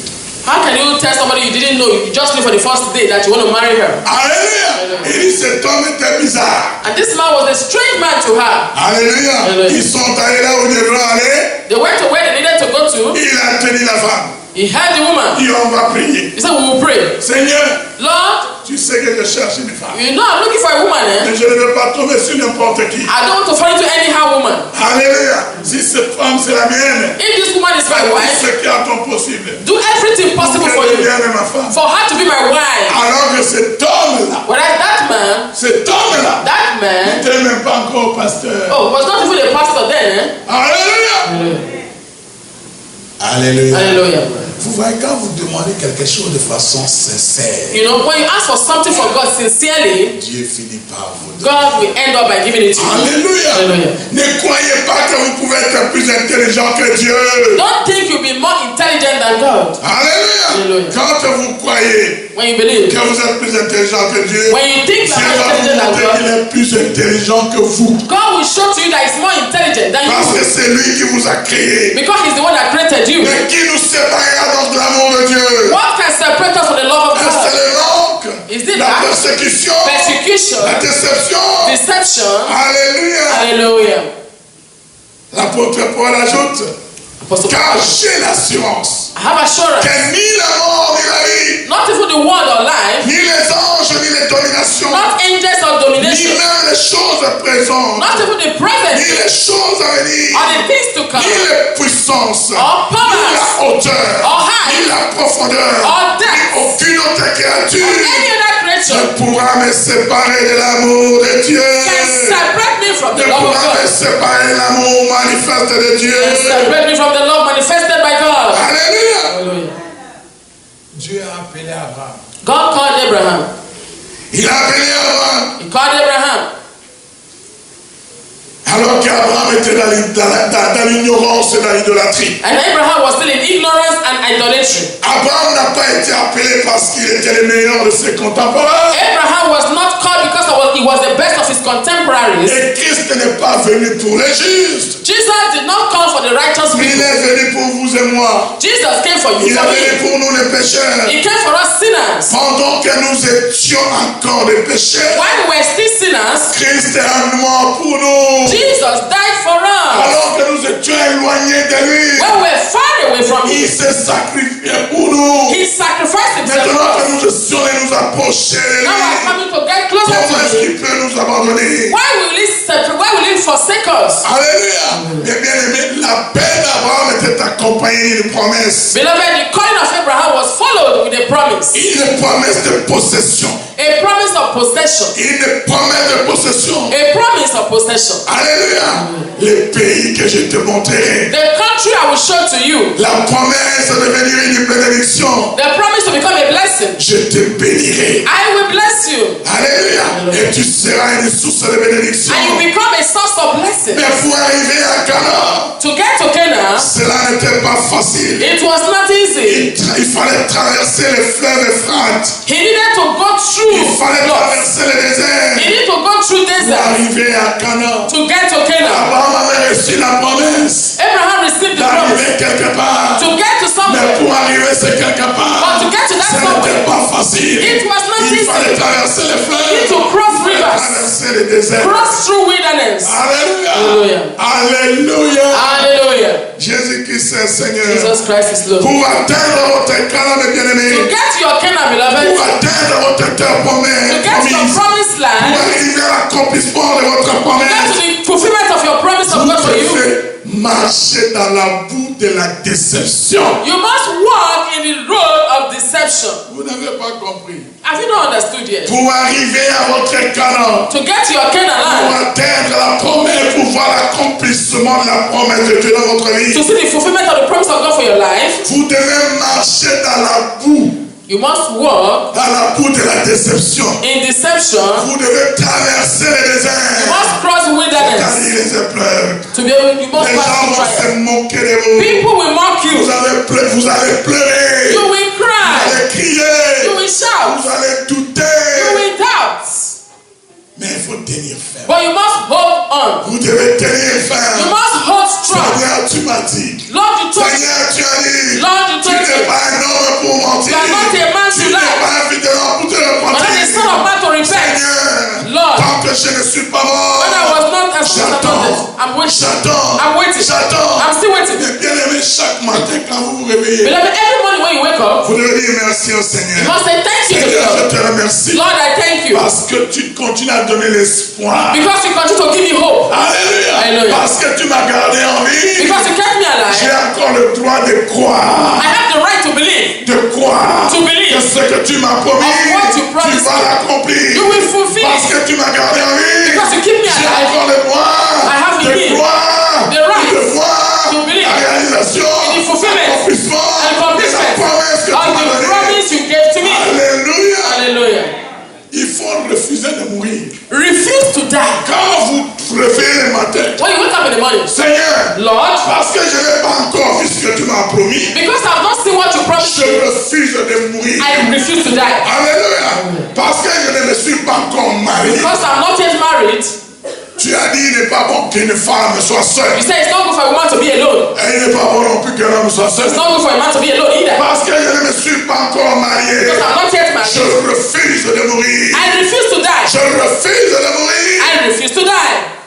How can you tell somebody you didn't know, you just knew for the first day that you want to marry her? Alléluia. Il dit, cet homme était bizarre. And this man was a strange man to her. Alléluia. Alléluia. Ils sont allés là où ils devaient aller. They went to where they needed to go to. Il a tenu la femme. He heard the woman. Il dit, on va prier. He said, we will pray. Seigneur, Lord, tu sais que je cherche une femme. you know I'm looking for a woman, eh? Mais je ne veux pas tomber sur n'importe qui. I don't want to fall into anyhow woman. Alléluia. Si cette femme c'est la mienne, If this woman is my fais tout wife, ce qui est ton possible. do everything possible for Qu'elle you. devienne ma femme. For her to be my wife. Alors que cet homme-là, Whereas that man, n'était même pas encore pasteur. oh, was not even a pastor then, eh? Alléluia. Alléluia. Hallelujah. Vous voyez, quand vous demandez quelque chose de façon sincère, You know, when you ask for something for God sincerely, Dieu finit par vous donner. God will end up by giving it to you. Alléluia. Hallelujah. Ne croyez pas que vous pouvez être plus intelligent que Dieu. Don't think you'll be more intelligent than God. Alléluia. Hallelujah. Quand vous croyez When you believe. que vous êtes plus intelligent que Dieu, When you think Dieu you're more va vous intelligent than montrer qu'il God, est plus intelligent que vous. God will show to you that He's more intelligent than Parce you. que c'est lui qui vous a créé. Because He's the one that created you. Mais qui nous séparera donc de l'amour de Dieu? What can separate us from the love of C'est God? le manque, Is it la that? persécution, Persecution, la déception. deception. Alléluia. Hallelujah. L'apôtre Paul ajoute, Apostle car Paul, j'ai l'assurance I have assurance. que ni la mort ni la vie, Not even the world or life, ni les anges ni les dominations, not angels or ni domination, même les choses présentes, not even the ni present les choses à venir, or the things to come, ni les puissances, or ni powers, la hauteur, or height, ni la profondeur, or ni depth, aucune autre or créature any other creature ne pourra me séparer de l'amour de Dieu. can separate me from Ne the love of pourra me God. séparer de l'amour manifeste de Dieu. Can separate me from the love manifested by God. Alléluia. Hallelujah. Dieu a appelé Abraham. God called Abraham. Il a appelé Abraham. He called Abraham. Alors qu'Abraham était dans l'ignorance et dans l'idolâtrie. And Abraham was still in ignorance and idolatry. Abraham n'a pas été appelé parce qu'il était le meilleur de ses contemporains. Abraham was not called because he was the best of his contemporaries. Et Christ n'est pas venu pour les justes. Jesus did not come for the righteous Il people. est venu pour vous et moi. Jesus came for you, Il est for venu me. pour nous les pécheurs. He came for us sinners. Pendant que nous étions encore des pécheurs, While we were still sinners, Christ est mort pour nous. Jesus died for us. Alors que nous étions éloignés de lui, When we were far away from il Him, s'est sacrifié pour nous. He sacrificed Himself Maintenant for que us. nous étions et nous approcher de Now we are lui, coming to get closer comment to est-ce Him. qu'il peut nous abandonner? Why will He separate? Why will He forsake us? Alléluia. Eh bien aimé, l'appel d'Abraham était accompagné d'une promesse. Beloved, the calling of Abraham was followed with a promise. Une promesse de possession. A promise of possession. Une promesse de possession. A promise of possession. Alléluia. Les pays que je te montrerai. The country I will show to you. La promesse de devenir une bénédiction. The promise to become a blessing. Je te bénirai. I will bless you. Alléluia. Et tu seras une source de bénédiction. And you become a source of blessing. Mais pour arriver à Canaan, To get to Canaan, cela n'était pas facile. it was not easy. Il fallait traverser le fleuve Euphrate. He needed to go Il through fallait floods. traverser le désert He needed to go through pour desert arriver à Canaan. to get to Canaan. Abraham avait reçu la promesse Abraham received the promise d'arriver quelque part. to get to Mais somewhere. pour arriver ce quelque part, But to get to that ce n'était somewhere, pas facile. it was not Il easy. fallait traverser le You need fleuve. to cross Il fallait rivers. traverser le désert. Cross through wilderness. Alléluia. Alléluia. Hallelujah. Jésus-Christ est Seigneur. Jesus Christ is Lord. Pour atteindre votre Canaan, mes bien-aimés. To get to your Canaan, beloved. Pour atteindre votre terre promise. To get to your promised Pour land. arriver à l'accomplissement de votre To get promesse. to the fulfillment of your promise of Vous God for you. devez marcher dans la boue de la déception. You must walk in the road of deception. Vous n'avez pas compris. Have you not understood yet? Pour arriver à votre Canaan. To get to your Canaan Pour land. atteindre la promesse, pour voir l'accomplissement de la promesse de Dieu dans votre vie. To see the fulfillment of the promise of God for your life. Vous devez marcher dans la boue. You must walk Dans la boue de la déception. in deception. Vous devez traverser les You déserts. must cross wilderness. C'est-à-dire les épreuves. To be able, you must Les gens pass vont through se trials. moquer de vous. People will mock you. Vous allez pleurer. You will Vous cry. allez crier. You will shout. Vous allez You douter. will doubt. Mais il faut tenir ferme. But you must hold on. Vous devez tenir You ferme. must hold strong. Seigneur, tu m'as dit. Lord, you told me. Seigneur, tu as dit. Lord, you Tu told n'es me. pas un homme pour mentir. You are not a man to Tu n'es lie. pas un fidèle pour te But not a son of repentir. man to repent. Seigneur, Lord, tant que je ne suis pas mort, when I was not as good as j'attends. I'm waiting. J'attends. I'm waiting. J'attends. I'm still waiting. Mais bien aimé, chaque matin quand vous vous réveillez, Beloved, every morning when you wake up, vous devez dire merci au you Seigneur. must say thank you to Seigneur, je God. te remercie. Lord, I thank you. Parce que tu continues à donner l'espoir. Because you continue to give me hope. Alléluia. Hallelujah. Parce que tu m'as gardé en vie. Because you kept me J'ai alive. encore le droit de croire. I have the right to believe. De croire To believe. que ce que tu m'as promis, Of what you tu promised vas me. l'accomplir. You will fulfill Parce it. que tu m'as gardé en vie. Because you keep me J'ai alive. encore le droit I have de in me croire, the right de voir to believe la réalisation, in the fulfillment l'accomplissement and de la accomplishment promesse que tu of m'as the donnée. promise you gave to me. Alléluia. Hallelujah. Il faut refuser de mourir. Refuse to die. Quand vous réveillez le matin, When you wake up in the morning, Seigneur, Lord, parce que je n'ai pas encore vu ce que tu m'as promis, because I've not seen what you promised je me, refuse de mourir. I refuse to die. Alléluia. Parce que je ne me suis pas encore marié. Because I'm not yet married, Tu as dit il n'est pas bon qu'une femme soit seule. you say it's not good for a woman to be alone. Et il n'est pas bon non plus qu'un homme soit seul. It's not good for a man to be alone either. Parce que je ne me suis pas encore marié. Because I'm not yet Je married. refuse de mourir. I refuse to die. Je refuse de mourir. I refuse to die.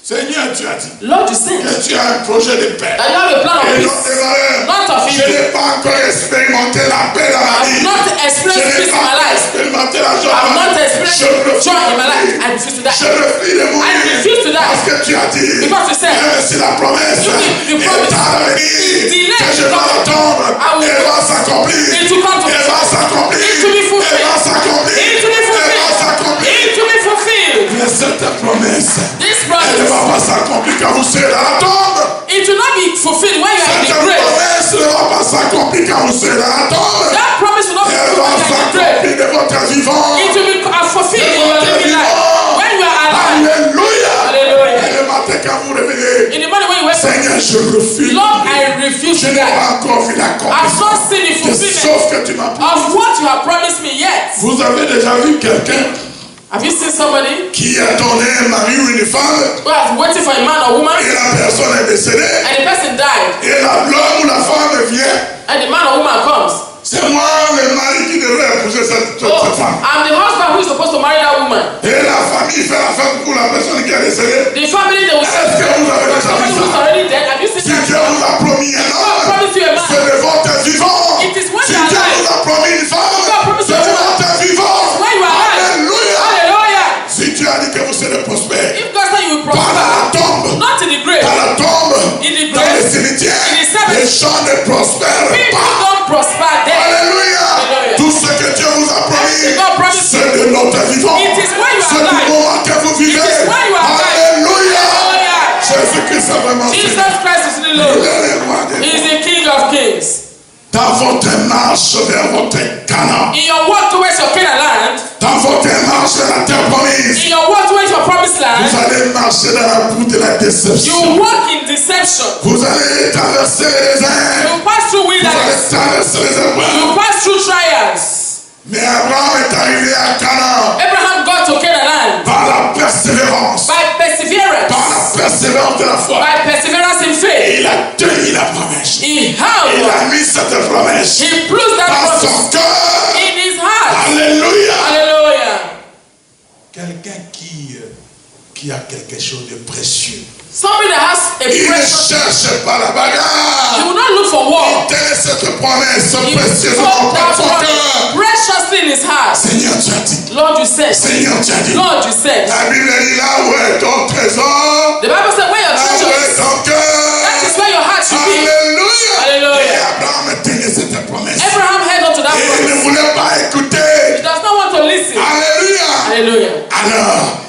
Seigneur, tu as dit Lord, you said que tu as un projet de paix. that you have a plan of Et non peace, de malheur. not of Je evil. n'ai pas encore expérimenté la paix dans ma I've vie. not Je experienced n'ai peace in my pas life. expérimenté la joie. I've not experienced Je refuse joy in my life. de I refuse to die. Je refuse de mourir. I refuse to die. Parce que tu as dit. Because you said, C'est la promesse. you est promised. à venir. It's delayed. Que je dois attendre. I will Elle va s'accomplir. It will come to Elle va s'accomplir. It will be fulfilled. Elle va s'accomplir. It will be Elle va fulfilled. s'accomplir. It will be fulfilled. Mais cette promesse, This elle ne va promise, pas s'accomplir quand vous serez dans la tombe. it will not be fulfilled when you are in Cette the grave. promesse ne va pas s'accomplir quand vous serez dans la tombe. That promise will not be Elle fulfilled va when you are in the grave. s'accomplir de votre vivant. It will be fulfilled in your living life. When you are alive. Alléluia. Hallelujah. Et le matin quand vous réveillez, In the morning when you wake up, Seigneur, je refuse. Lord, I refuse Je to n'ai die. pas encore vu I've l'accomplissement not seen the de fulfillment ce que tu m'as promis. of what you have promised me yet. Vous avez déjà vu quelqu'un Have you seen somebody qui attendait un mari ou une femme who has waited for a man or woman et la personne est décédée and the person died et l'homme ou la femme vient? and the man or woman comes? C'est moi le mari qui devrait épouser cette Oh, femme. I'm the husband who is supposed to marry that woman. Et la famille fait la fête pour la personne qui est décédée. The family, they will say, Est-ce que vous avez for déjà somebody vu who's ça? already dead. Have you seen Si that? Dieu vous a promis un God homme, promised you a man. c'est devant tes vivants. It is when Si you are Dieu alive. vous a promis une femme, God promised c'est you a devant woman. tes vivants. When you are alive. Alléluia. Hallelujah. Si Dieu a dit que vous serez prospères, If God said you will pas dans la prosper, tombe, not in the dans grave. la tombe, In the dans grave, les cimetières, in the cemetery, les gens ne prospèrent People pas. don't prosper there. Alléluia. Hallelujah. Tout ce que Dieu vous a promis, God promised c'est de notre vivant. It is when you are C'est du alive. moment que vous vivez. It is when you are alive. Alléluia. Hallelujah. Jésus-Christ a vraiment fait. Jesus Christ is the Il Lord. est le roi des He is rois. the King of Kings. Dans votre marche vers votre Canaan, In your walk towards your Canaan land, dans votre marche vers la terre promise, in your walk towards your promised vous land, allez marcher dans la boue de la déception. you walk in deception. Vous allez traverser les déserts. You pass through Vous allez wilderness. traverser les épreuves. You pass through trials. Mais Abraham est arrivé à Canaan Abraham got to Canaan land par la persévérance. by perseverance. Par la persévérance de la foi. By perseverance in faith. Il a tenu la promesse. He Il held. a mis cette promesse He proved that dans promise son cœur. in his heart. Alléluia. Hallelujah. Quelqu'un qui qui a quelque chose de précieux. Somebody that has a Il ne precious. cherche pas la bagarre. You will not look for war. Il tient cette promesse He précieusement put dans that son promise cœur. preciously in his heart. Seigneur, tu as dit. Lord, you said. Seigneur, tu as dit. Lord, you said. La Bible dit là où est ton trésor, The Bible said, where your là où treasure est is, ton cœur. that is where your heart should be. Alléluia. Hallelujah. Et Abraham tenait cette promesse. Abraham held on to that Et il ne promise. voulait pas He écouter. does not want to listen. Alléluia. Hallelujah. Alors,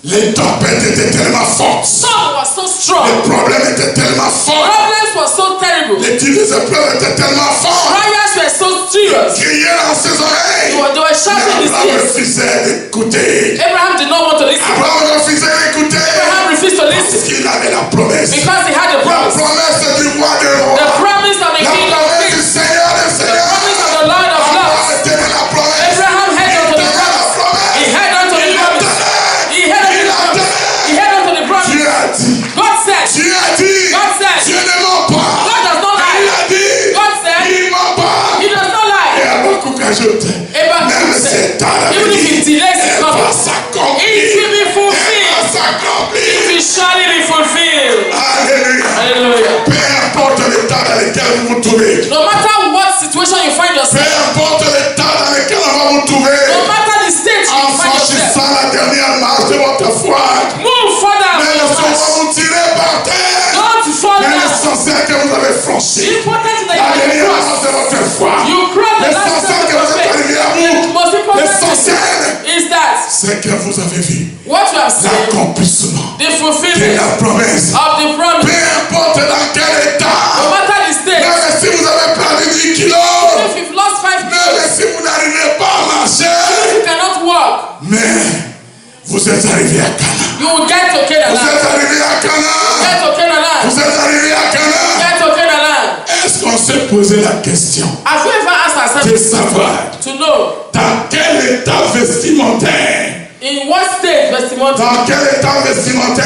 les tempêtes étaient tellement fortes. Sun was so strong. Les problèmes étaient tellement forts. Problems were so terrible. Les épreuves étaient tellement fortes. Trials were so serious. Criaient dans ses oreilles. They were shouting Mais his Abraham ears. refusait d'écouter. Abraham did not want to listen. Abraham refusait d'écouter. Abraham refused to Parce listen qu'il avait la promesse. because he had the La promise. promesse du roi des rois. The promise of the La King of promesse du Kings. Seigneur des The Seigneurs. promise of the Lord of Abraham Lords. tenait la promesse. Abraham held on to the Il tenait la promise. promesse. He held on to the Il la promise. tenait. He held on to Il the la promise. tenait. He held on to the promise. Dieu a dit. God said. Dieu a dit. God said. Dieu ne ment pas. God does not Il lie. a dit. God said. Il ne ment pas. He does not Et lie. Habakkuk ajoute. Abraham Même said, c'est tard. even if he delays his Elle va coming, s'accomplir. it will be Elle va fulfilled. s'accomplir. It will surely be fulfilled. Alléluia. Hallelujah. Peu importe l'état dans lequel vous vous trouvez. No matter what situation you find Peu yourself, importe l'état dans lequel on va vous trouver. no matter the state En you find yourself, franchissant la dernière marche de votre foi. move further Mais with le your son va march. vous tirer par terre. Don't fall Mais down. l'essentiel que vous avez franchi. The important thing that La you can dernière cross. marche de votre foi. You cross the last L'essentiel step que of vous êtes faith. arrivé à The vous. most important L'essentiel, thing is that c'est que vous avez vu what you have seen, l'accomplissement the de fulfillment la promesse. of the Peu promise, importe dans quel no état. matter the state, Même si vous avez perdu 10 kilos. if you've lost 5 Même kilos, si vous n'arrivez pas à marcher. you cannot walk, Mais vous êtes arrivé à Canaan. you will get to Vous Canaan. êtes arrivé à Canaan. Get to Canaan. Vous êtes arrivé à Canaan. Get to Canaan. Est-ce qu'on s'est posé la question Have you ever asked de ourselves savoir to know dans quel état vestimentaire, in what state vestimenta, dans quel état vestimentaire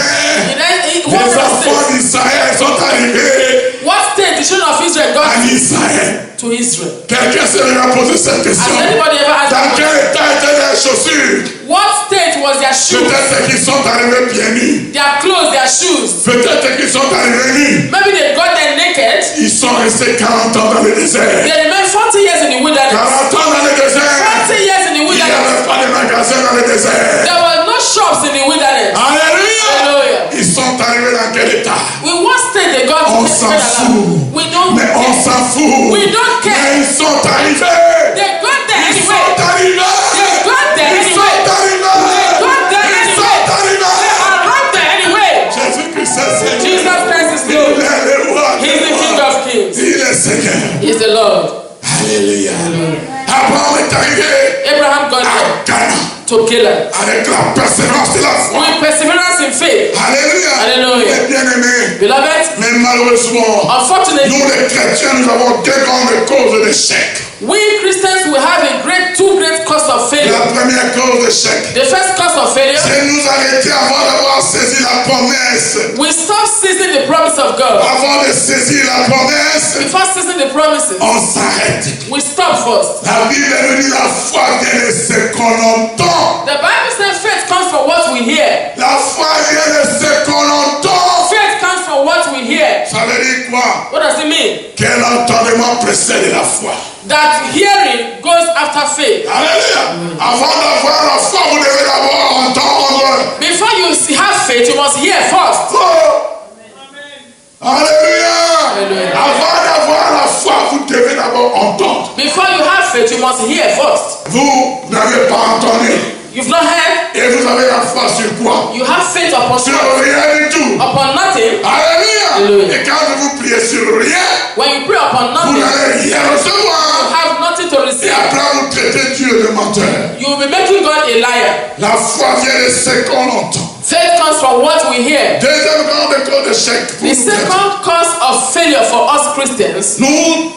in les what enfants state, d'Israël sont arrivés what state the children of Israel got en Israël? to Israel? Quelqu'un s'est déjà posé cette question. Has anybody ever asked Dans that quel question? état étaient les chaussures? What state was their shoes? Peut-être qu'ils sont arrivés pieds nus. Their clothes, their shoes. Peut-être qu'ils sont arrivés nus. Maybe they got there naked. Ils sont restés 40 ans dans le désert. They remained 40 years in the wilderness. 40 ans dans le désert. 40 years in the Il n'y wilderness. avait pas de magasin dans le désert. There were no shops in the wilderness. Alléluia. Hallelujah. Ils sont arrivés dans quel état? With what state they got On to s'en Canaan? fout. We don't Mais on care. s'en fout. We don't care. Mais ils sont arrivés. They got there Ils anyway. sont arrivés. They got there Ils sont anyway. arrivés. They got there Ils sont anyway. They arrivés. arrived there anyway. Jésus-Christ est Seigneur. Jesus Christ is Il Lord. est le roi. He's the King of Kings. Il est Seigneur. He's the Lord. Alléluia. Abraham est arrivé Abraham got à there Canaan to Canaan avec la persévérance de la foi. with perseverance in faith. Alléluia. Hallelujah. Mes bien-aimés, Beloved, mais malheureusement, unfortunately, nous les chrétiens, nous avons deux grandes causes d'échec. we Christians will have two great causes of failure. La première cause d'échec, The first cause of failure, c'est nous arrêter avant d'avoir saisi la promesse. we stop seizing the promise of God. Avant de saisir la promesse, Before seizing the promises, on s'arrête. we stop first. La Bible nous dit la foi vient de ce qu'on entend. The Bible says faith comes from what we hear. La foi vient de ce qu'on entend. Faith comes from what we hear. Ça veut dire quoi? What does it mean? Quel entendement précède la foi? That hearing goes after faith. Alléluia. Avant d'avoir la foi, vous devez d'abord entendre. Before you have faith, you must hear first. Oh. Alléluia. Hallelujah. Avant d'avoir la foi, vous devez d'abord entendre. Before you have faith, you must hear first. Vous n'avez pas entendu. You've not heard. Et vous avez la foi sur quoi? You have faith upon Sur what? rien du tout. Upon nothing. Alléluia. Hallelujah. Et quand vous priez sur rien, When you pray upon vous nothing, n'allez rien you recevoir. have nothing to Et receive. après, vous traitez Dieu de menteur. You will be making God a liar. La foi vient de ce qu'on entend. Faith comes from what we hear. Deuxième grande cause d'échec pour The nous chrétiens. second cause of failure for us Christians, Nous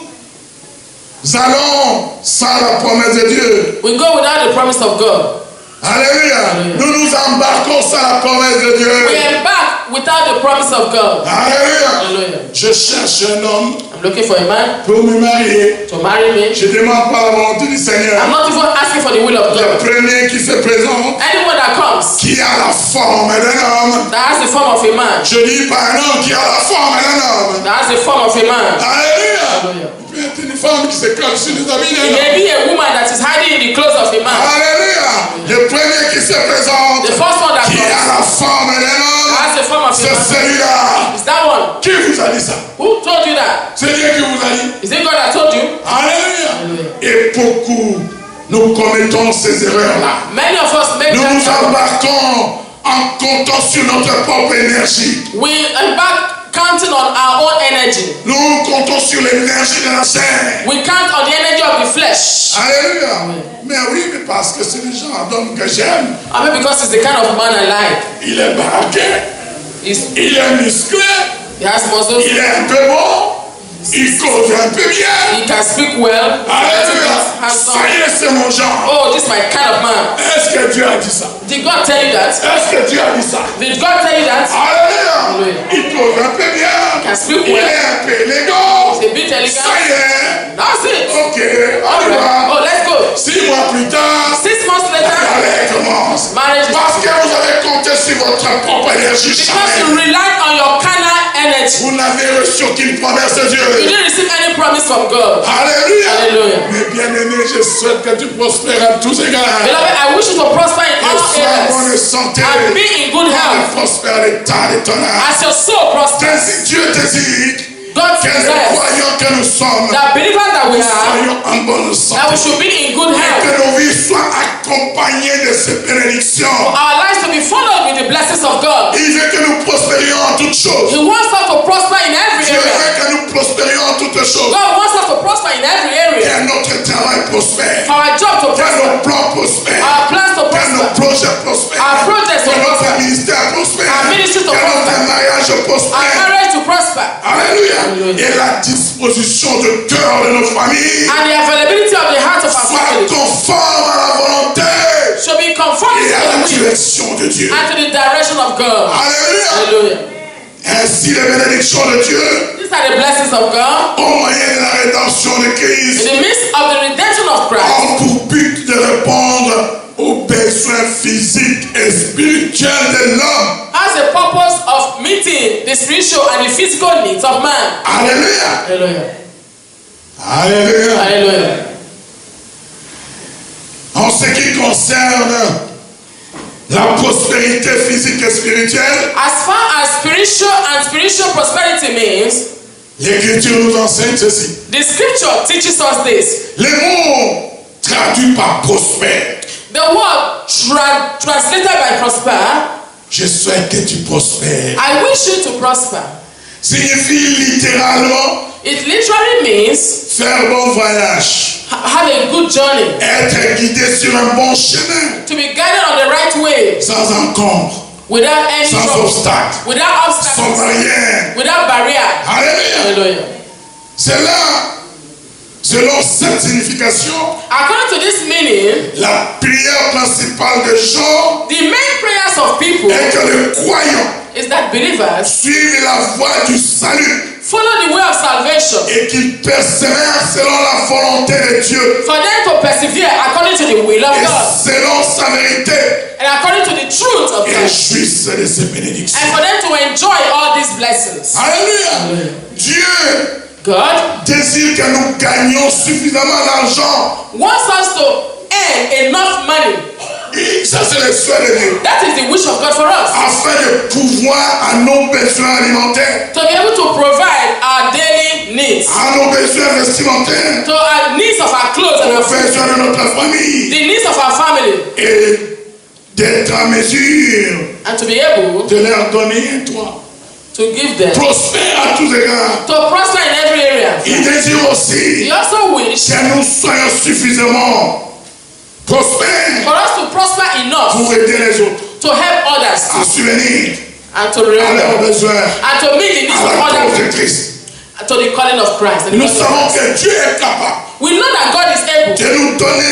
allons sans la promesse de Dieu. we go without the promise of God. Alléluia. Nous nous embarquons sans la promesse de We Dieu. embark without the promise of God. Alléluia. Hallelujah. Je cherche un homme I'm looking for a man pour me marier. to marry me. Je ne demande pas la volonté du Seigneur. I'm not even asking for the will of Le God. premier qui se présente, Anyone that comes qui a la forme d'un homme. that has the form of a man, Je dis pas un homme qui a la forme d'un homme. that has the form of a man. Alléluia. Hallelujah. Il peut être une femme qui se cache sur les habits It d'un homme. may be a woman that is hiding in the clothes of a man. Alléluia. Le premier qui se présente, The first one that qui a comes la forme d'un that homme, has the form of a c'est man. celui-là. Is that one? Qui vous a dit ça? Who told you that? C'est Dieu qui vous a dit. Is it God that told you? Alléluia. Hallelujah. Et beaucoup, nous commettons ces erreurs-là. Many of us make Nous that nous error. embarquons en comptant sur notre propre énergie. We embark counting on our own energy. Nous comptons sur l'énergie de la chair. We count on the energy of the flesh. Alléluia. Mais oui, mais parce que c'est le genre d'homme que j'aime. I mean, because it's the kind of man I like. Il est baraqué, il est musclé, He has muscles. il est un peu bon, il cause un peu bien. He can speak well. Alléluia. Ça Handsome. y est, c'est mon genre. Oh, this is my kind of man. Est-ce que Dieu a dit ça? Did God tell you that? Est-ce que Dieu a dit ça? Did God tell you that? Alléluia. Il cause un peu bien. Can speak Il well. est un peu élégant. He's a bit Ça elegant. y est. That's it. Ok, on All y right. va. Oh, let's go. 6 mois plus tard, 6 months later, allez, commence. marriage is Parce que vous avez compté sur votre propre énergie because you charnelle. relied on your carnal energy. Vous n'avez reçu aucune promesse de You Dieu. didn't receive any promise from God. Alléluia. Hallelujah. Mais bien aimé, je souhaite que tu prospères à tous égards. Beloved, I wish you to prosper in Et all sois en bonne areas santé. and be in good Et health prospère l'état de ton âme. as your soul prospers. Ainsi, Dieu désire God que les desires croyants que nous sommes, that believers that we are, soyons en bonne that we santé. should be in good Et health. que nos vies soient accompagnées de ces bénédictions. Our lives to be followed with the blessings of God. Il veut que nous prospérions en toutes choses. He wants us to prosper in every Dieu area. veut que nous prospérions en toutes choses. God wants us to prosper in every area. Que notre travail prospère. For our job to Que prosper, nos plans prospèrent. our plans to Que nos prosper, projets prospèrent. our projects to Que notre prosper, ministère prospère. our ministry to Que notre prosper, mariage our prospère. marriage to prosper, Alléluia. Hallelujah. Et la disposition de cœur de nos familles and the availability of the heart of our soit family conforme à la volonté should be conformed et to à la the will direction de Dieu. and to the direction of God. Alléluia. Hallelujah. Ainsi, les bénédictions de Dieu, These are the blessings of God au moyen de la rédemption de in Christ, the midst of the redemption of Christ. ont pour but de répondre aux besoins physiques et spirituels de l'homme. Has a purpose of meeting the spiritual and the physical needs of man. Alléluia. Hallelujah. Alléluia. Hallelujah. En ce qui concerne la prospérité physique et spirituelle, As far as spiritual prosperity means, l'Écriture nous enseigne ceci. the scripture teaches us this. Les mots traduits par prospère, The word translated by prosper, je souhaite que tu prospères, I wish you to prosper. signifie littéralement It literally means faire bon voyage, have a good journey, être guidé sur un bon chemin, to be guided on the right way, sans encombre, without any sans trouble, obstacle, without sans obstacles, barrière. without barrier. Alléluia. Hallelujah. C'est là, selon cette signification, According to this meaning, la prière principale des gens the main prayers of people est que les croyants is that believers suivent la voie du salut follow the way of salvation, et qu'ils persévèrent selon la volonté de Dieu for them to persevere according to the will of et God selon sa vérité and according to the truth of et God, jouissent de ces bénédictions. and for them to enjoy all these blessings. Alléluia. Dieu God désire que nous gagnions suffisamment d'argent. wants us to earn enough money. Et ça, c'est le souhait de Dieu. That is the wish of God for us, Afin de pouvoir à nos besoins alimentaires, to be able to provide our daily needs, à nos besoins vestimentaires, to our needs of our clothes and our aux food, besoins de notre famille the needs of our family, et d'être en mesure and to be able de leur donner un toit. to give them, Prospère à tous égards. to prosper in every area. Il désire aussi He also wish que nous soyons suffisamment prospères for us to prosper enough pour aider les autres to help others à subvenir and to à leurs remember besoins, and to meet the needs à of la cause others, de Christ. to the calling of Christ. and the Nous calling of savons Christ. que Dieu est capable We know that God is able de nous donner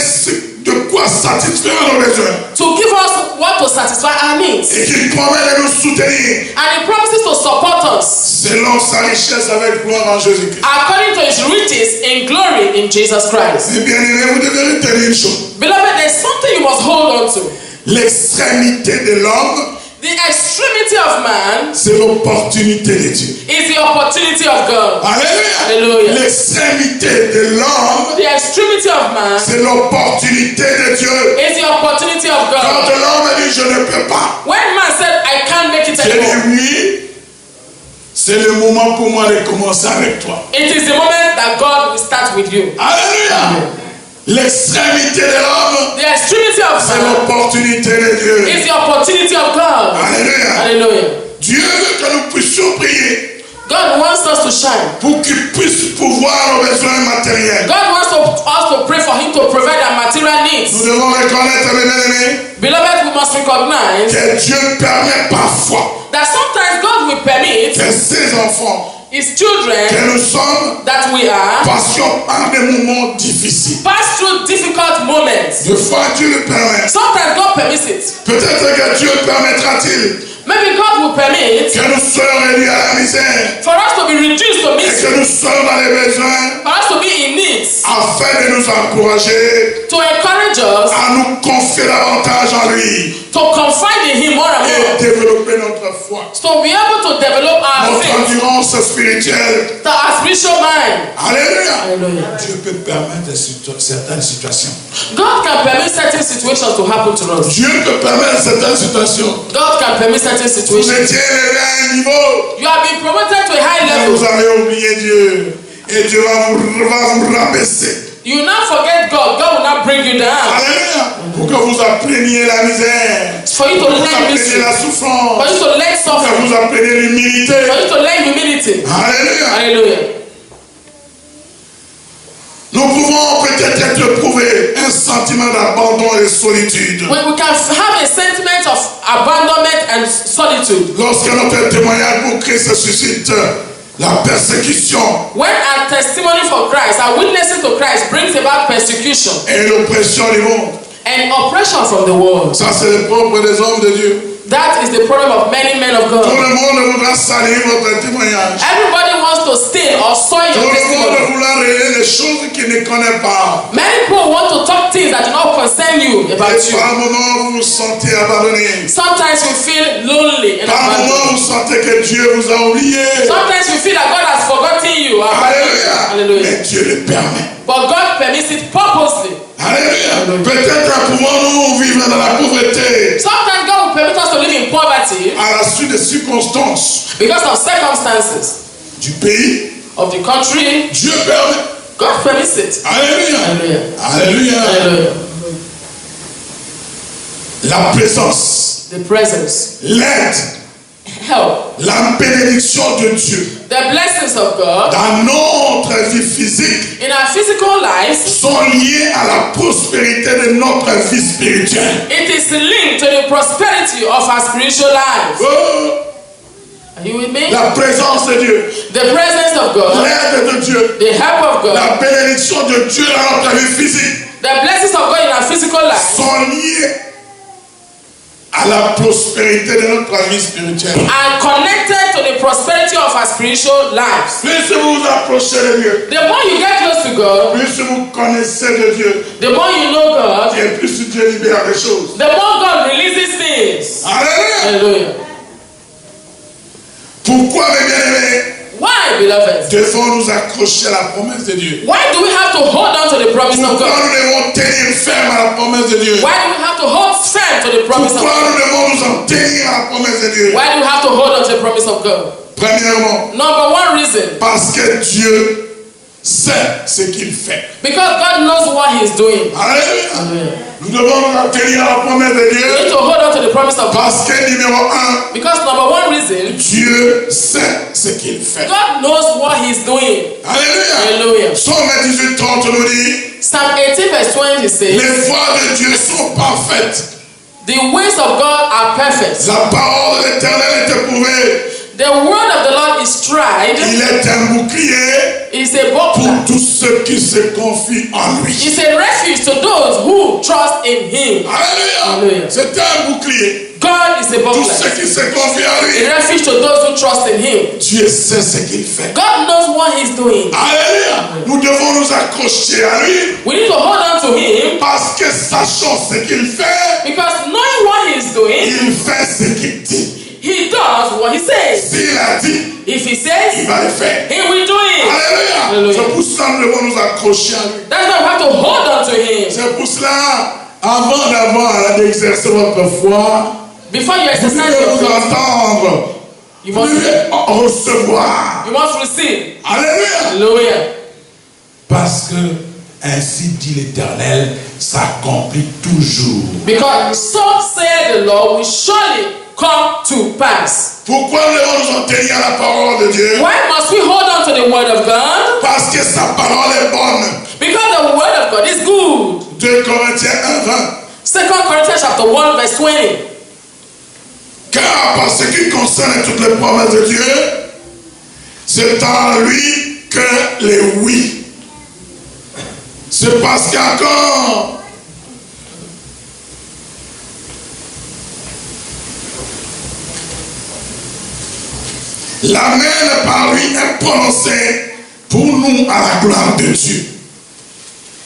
de quoi satisfaire nos besoins to give us what to satisfy our needs, et qu'il promet de nous soutenir and He promises to support us selon sa richesse avec gloire en Jésus-Christ. According to his riches in glory in Jesus Christ. Et bien aimé, vous devez retenir une chose. Beloved, there's something you must hold on to. L'extrémité de l'homme, The extremity of man c'est l'opportunité de Dieu. is the opportunity of God. Alléluia. Hallelujah. L'extrémité de l'homme, The extremity of man c'est l'opportunité de Dieu. is the opportunity of Quand God. l'homme dit je ne peux pas, When man said, I can't make it je anymore, dis oui, c'est le moment pour moi de commencer avec toi. it is the moment that God will start with you. Alléluia. L'extrémité de l'homme, The extremity of c'est man l'opportunité de Dieu. is the opportunity of God. Alléluia. Hallelujah. Dieu veut que nous puissions prier God wants us to shine. pour qu'il puisse pourvoir aux besoins matériels. God wants us to pray for him to provide our material Nous needs. devons reconnaître, mes bien-aimés, Beloved, we must recognize que Dieu permet parfois that sometimes God will permit que ses enfants, his children que nous sommes, that we are passions par des moments difficiles. pass through difficult moments. Des fois, Dieu le permet. Sometimes God permits it. Peut-être que Dieu permettra-t-il Maybe God will permit que nous soyons réduits à la misère for us to be reduced to et misery, que nous soyons dans les besoins for us to be in needs, afin de nous encourager to encourage us à nous confier davantage en lui to confide in him more and et more, développer notre foi, to be able to develop our notre faith, endurance spirituelle. our spiritual mind. Alléluia. Hallelujah. Dieu peut permettre certaines situations. God can permit certain situations to happen to us. Dieu peut permettre certaines situations. God can permit certain Vous situations. étiez élevé à un niveau, You have been promoted to a high mais level. vous avez oublié Dieu. Et Dieu va vous rabaisser. You now forget God. God will not bring you down. Alléluia. Pour que vous appreniez la misère. For you to Pour que vous learn appreniez misery. la souffrance. For you to learn Pour que suffering. vous appreniez l'humilité. For you to learn humility. Alléluia. Hallelujah. Nous pouvons peut-être être éprouver un sentiment d'abandon et de solitude. We can have a sentiment of abandonment and solitude. Lorsque notre témoignage pour Christ suscite la persécution When our testimony for Christ, our witnessing to Christ brings about persecution et l'oppression du monde. and oppression from the world. Ça, c'est le propre des hommes de Dieu. That is the problem of many men of Tout God. le monde voudra salir votre témoignage. Everybody wants to stain or soil Tout your le monde testimony. voudra révéler les choses qu'il ne connaît pas. Many people want to talk things that do not concern you about Et you. par moments, vous vous sentez abandonné. Sometimes you feel lonely and Par moments, abandoned. vous sentez que Dieu vous a oublié. Sometimes you feel that God has forgotten you. Alléluia. Hallelujah. Mais Dieu le permet. But God permits it purposely. Alléluia. Peut-être pouvons-nous vivre dans la pauvreté Sometimes God will permit us to live in poverty à la suite des circonstances because of circumstances du pays. of the country. Dieu permet. God permits it. Alléluia. Hallelujah. Alléluia. Hallelujah. La présence, The presence, l'aide, help, la bénédiction de Dieu the blessings of God dans notre vie physique in our physical lives. sont liés à la prospérité de notre vie spirituelle. It is linked to the prosperity of our spiritual lives. Oh, Are you with me? la présence de Dieu, The presence of God, l'aide de Dieu, the help of God, la bénédiction de Dieu dans notre vie physique the blessings of God in our physical life sont liés à la prospérité de notre vie spirituelle. are connected to the prosperity of our spiritual lives. Plus vous vous approchez de Dieu, The more you get close to God, plus vous connaissez de Dieu, the more you know God, et plus Dieu libère des choses. the more God releases things. Alléluia. Hallelujah. Pourquoi, mes bien-aimés, Why, beloved? devons nous accrocher à la promesse de Dieu? Why do we have to hold on to the promise of Pourquoi God? nous devons tenir ferme à la promesse de Dieu? Why do we have to hold firm to the promise of Pourquoi God? nous devons nous en tenir à la promesse de Dieu? Why do we have to hold on to the promise of God? Premièrement, Number one reason, parce que Dieu sait ce qu'il fait. because God knows what He's doing. Alléluia. Nous devons nous en tenir à la promesse de We need Dieu to hold on to the promise of God. parce que numéro un, Because number one reason, Dieu sait ce qu'il fait. God knows what He's doing. Alléluia. Hallelujah. Somme 18, 30 nous dit, Psalm 18 verse 20 says, les voies de Dieu sont parfaites. the ways of God are perfect. La parole de l'Éternel est éprouvée. The word of the Lord is tried. Il est un bouclier It's a pour buckler tous ceux qui se confient en lui. It's a refuge to those who trust in him. Alléluia. C'est un bouclier. God is a Tous buckler. ceux qui se confient en lui. A refuge to those who trust in him. Dieu sait ce qu'il fait. God knows what he's doing. Alléluia. Nous devons nous accrocher à lui. We need to hold on to him Parce que sachant ce qu'il fait, because knowing what he's doing, il fait ce qu'il dit. he does what he says. S'il a dit, If he il says, va le faire. he will do it. Alléluia. Alléluia. C'est pour cela que nous devons nous accrocher à lui. That's why we have to hold on to him. C'est pour cela, avant d'exercer votre foi, Before you vous exercise devez your vous faith, entendre. you Vous must, devez recevoir. you must receive. Alléluia. Hallelujah. Parce que, ainsi dit l'Éternel, s'accomplit toujours. Because so said the Lord will surely come to pass. Pourquoi nous devons nous en tenir à la parole de Dieu? Why must we hold on to the word of God? Parce que sa parole est bonne. Because the word of God is good. 2 Corinthiens 1:20. 2 Corinthians chapter 1 verse 20. Car par ce qui concerne toutes les promesses de Dieu, c'est en lui que les oui. C'est parce qu'encore l'amen par lui est prononcé pour nous à la gloire de Dieu.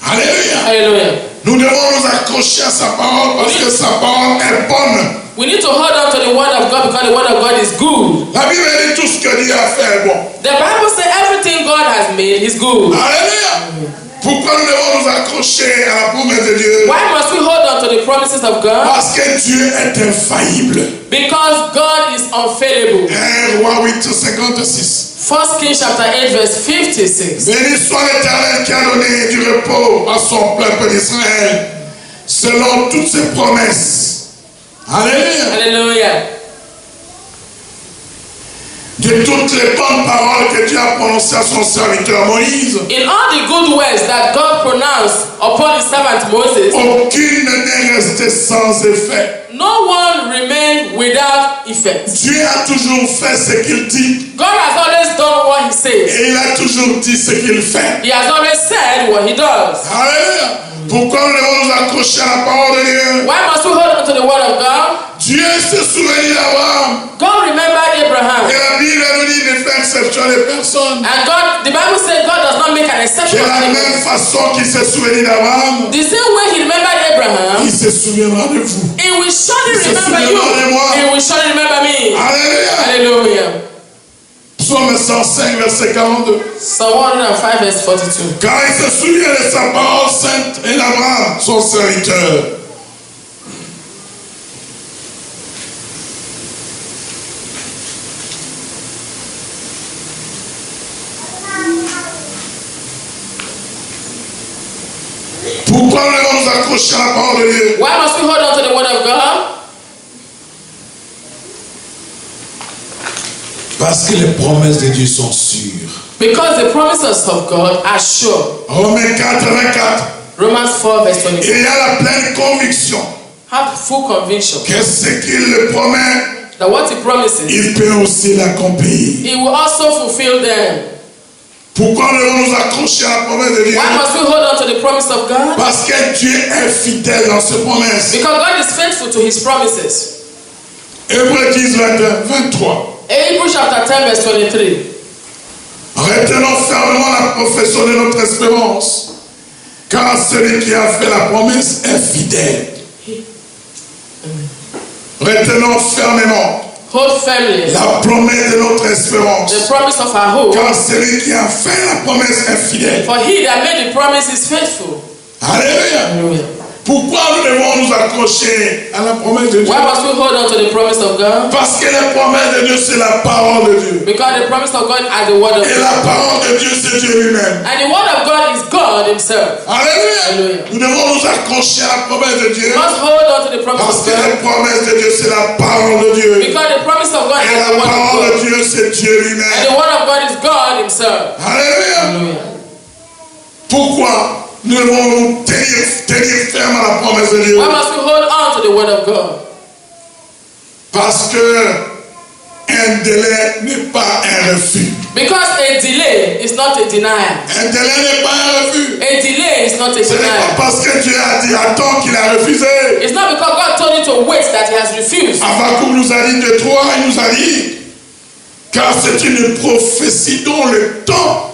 Alléluia. Hallelujah. Nous devons nous accrocher à sa parole parce que sa parole est bonne. We need to hold on to the word of God because the word of God is good. La Bible dit tout ce que Dieu a fait est bon. The Bible says everything God has made is good. Alléluia. Pourquoi nous devons nous accrocher à la promesse de Dieu? Why must we hold on to the promises of God? Parce que Dieu est infaillible. Because God is unfailable. 1 Roi 8:56. 1 Kings chapter 8 verse 56. Béni soit l'Éternel qui a donné du repos à son peuple d'Israël selon toutes ses promesses. Alléluia. Hallelujah. De toutes les bonnes paroles que Dieu a prononcées à son serviteur Moïse, In all the good words that God pronounced upon his servant Moses, aucune n'est restée sans effet. no one remained without effect. Dieu a toujours fait ce qu'il dit God has always done what he says. et il a toujours dit ce qu'il fait. He has always said what he does. Alléluia. Pourquoi nous devons nous accrocher à la parole de Dieu? Why must we hold on to the word of God? Dieu se souvient d'Abraham. God remembered Abraham. Et la Bible nous dit ne fait exception de personne. And God, the Bible says God does not make an De exception. la même façon qu'il se souvient d'Abraham, The same way he remembered Abraham, il se souviendra de vous. he will surely Se remember you. souviendra de moi. He will surely remember me. Alléluia. Hallelujah. Psaume 105, verset 42. Psalm 105 verse 42. Car il se souvient de sa parole sainte et d'Abraham, son serviteur. Pourquoi nous devons nous accrocher à la parole de Dieu? Why must we hold on to the word of God? Parce que les promesses de Dieu sont sûres. Because the promises of God are sure. Romains 4, 24. Romans 4 verse 24. Il y a la pleine conviction Have full conviction que ce qu'il le promet, that what he promises, il peut aussi l'accomplir. he will also fulfill them. Pourquoi nous devons nous accrocher à la promesse de Dieu? Why must we hold on to the promise of God? Parce que Dieu est fidèle dans ses promesses. Because God is faithful to his promises. Hébreux 10, 23. Hebrews chapter 10 verse 23. Retenons fermement la profession de notre espérance, car celui qui a fait la promesse est fidèle. Retenons fermement Hold firmly la promesse de notre espérance, the promise of our hope. car celui qui a fait la promesse est fidèle. For he that made the promise is faithful. Alléluia. Hallelujah. Pourquoi nous devons nous accrocher à la promesse de Dieu? Why must we hold on to the promise of God? Parce que la promesse de Dieu, c'est la parole de Dieu. Because the promise of God is the word of Et God. la parole de Dieu, c'est Dieu lui-même. And the word of God is God himself. Alléluia. Alléluia. Nous devons nous accrocher à la promesse de Dieu. We must hold on to the promise Parce of que God. la promesse de Dieu, c'est la parole de Dieu. Because the promise of God Et is the la word of parole God. de Dieu, c'est Dieu And lui-même. the word of God is God himself. Alléluia. Hallelujah. Pourquoi nous devons nous tenir ferme à la promesse de Dieu? Why must we hold on to the word of God? Parce que un délai n'est pas un refus. Because a delay is not a denial. Un délai n'est pas un refus. A delay is not a Ce n'est denial. pas parce que Dieu a dit attends qu'il a refusé. It's not because God told you to wait that he has refused. Habakkuk nous a dit de 3, il nous a dit, car c'est une prophétie dont le temps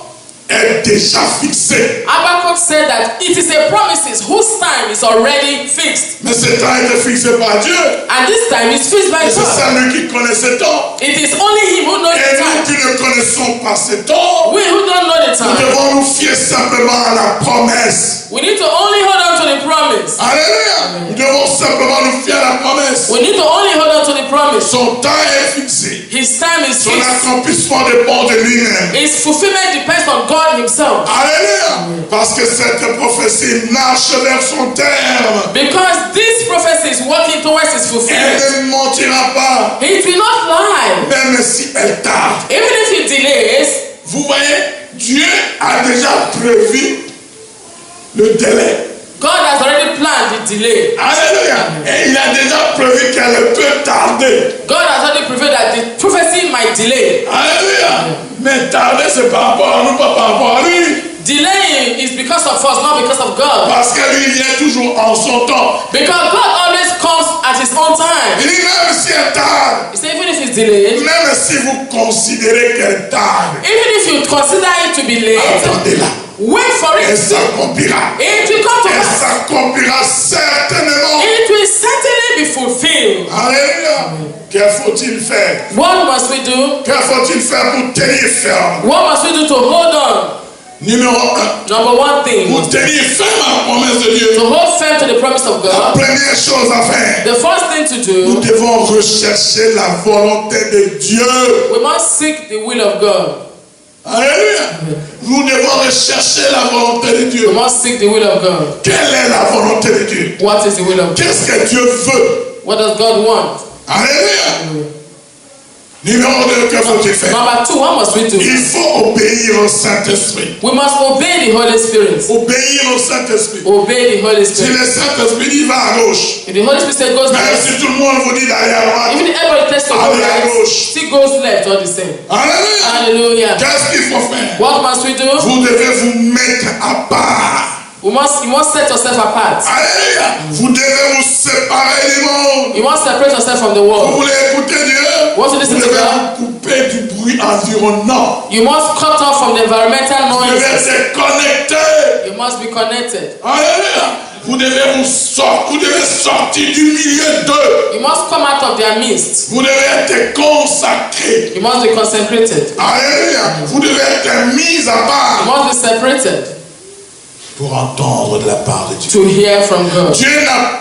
est déjà fixé. Habakkuk said that it is a promise whose time is already fixed. Mais ce temps est fixé par Dieu. And this time is fixed by Et c'est God. ça lui qui connaît ce temps. It is only him who knows Et the nous time. qui ne connaissons pas ce temps, We who don't know the nous time, devons nous fier simplement à la promesse. we need to only hold on to the promise. Alléluia. Nous devons simplement nous fier à la promesse. We need to only hold on to the promise. Son temps est fixé. His time is Son fixed. accomplissement dépend de lui-même. His fulfillment depends on God himself. Alléluia. Parce que cette prophétie marche vers son terme. Because this prophecy is working towards its fulfillment. Elle ne mentira pas. It will not lie. Même si elle tarde. Even if it delays, Vous voyez, Dieu a déjà prévu le délai. God has already planned the delay. Alléluia. Et il a déjà prévu qu'elle peut tarder. God has already prevailed that the prophecy might delay. Alléluia. Mais tarder, c'est par rapport à nous, pas par rapport à lui. Delaying is because of us, not because of God. Parce que lui vient toujours en son temps. Because God always comes at his own time. Il dit même si elle tarde, He said, even if it's delayed, même si vous considérez qu'elle tarde, even if you consider it to be late, attendez-la. wait for Elle it. s'accomplira. It will come to Elle pass. s'accomplira certainement. It will certainly be fulfilled. Alléluia. Que faut-il faire? What must we do? Que faut-il faire pour tenir ferme? What must we do to hold on? Numéro 1. Number one thing, Pour tenir ferme à la promesse de Dieu. to hold firm to the promise of La God. première chose à faire, The first thing to nous do, devons rechercher la volonté de Dieu. we must seek the will of God. Alléluia. Nous devons rechercher la volonté de We Dieu. must seek the will of God. Quelle est la volonté de Dieu? What is the will of God? Qu'est-ce que Dieu veut? What does God want? Alléluia. Numéro 2, que faut-il faire? Number two, what must we do? Il faut obéir au Saint-Esprit. We must obey the Holy Spirit. Obéir au Saint-Esprit. Obey the Holy Si Spirit. le Saint-Esprit dit va à gauche, If the Holy Spirit says goes même left, si tout le monde vous dit d'aller à droite, even everybody tells to go allez à right, gauche. still goes left all the same. Alléluia. Hallelujah. Qu'est-ce qu'il faut faire? What must we do? Vous devez vous mettre à part. You must set yourself apart. Alléluia. Vous devez vous séparer du monde. You must separate yourself from the Vous world. voulez écouter Dieu? Want to Vous listen to devez God? vous couper du bruit environnant. You must cut off from the environmental Vous devez noises. être connecté. You must be connected. Alléluia. Vous devez sortir du milieu d'eux. You must come out of their midst. Vous devez être consacré. You must be consecrated. Alléluia. Vous devez être mis à You part must be separated pour entendre de la part de Dieu. to hear from God. Dieu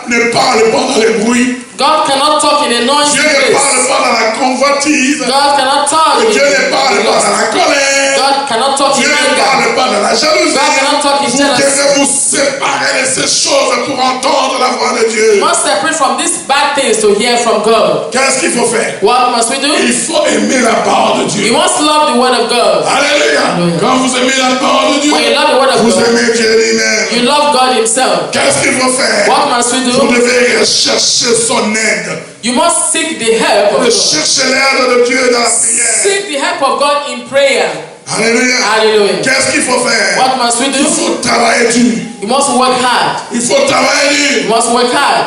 ne parle pas dans le bruit. God cannot talk in a noisy Dieu ne place. parle pas dans la convoitise. God cannot talk in Dieu ne parle pas dans la colère. God cannot talk in Dieu ne anger. parle pas dans la jalousie. God cannot talk in Vous jealousy. devez vous séparer de ces choses pour entendre la voix de Dieu. You must separate from these bad things to hear from God. Qu'est-ce qu'il faut faire? What must we do? Il faut aimer la parole de You Dieu. must love the word of God. Alléluia. Alléluia. Quand vous aimez la parole de Dieu, When you love the word of vous God, aimez Dieu lui-même. you love God himself. Qu'est-ce qu'il faut faire? What must we Vous do? devez rechercher son aide. You must seek the help of God. Recherchez l'aide de Dieu dans la prière. Seek the help of God in prayer. Alléluia. Hallelujah. Qu'est-ce qu'il faut faire? What must we Il do? faut travailler dur. You must work hard. Il faut travailler You dur. must work hard.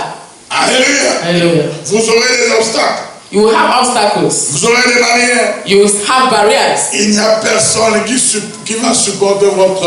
Alléluia. Hallelujah. Vous aurez des obstacles. You will have obstacles. Vous aurez des barrières. You will have barriers. Il n'y a personne qui va supporter votre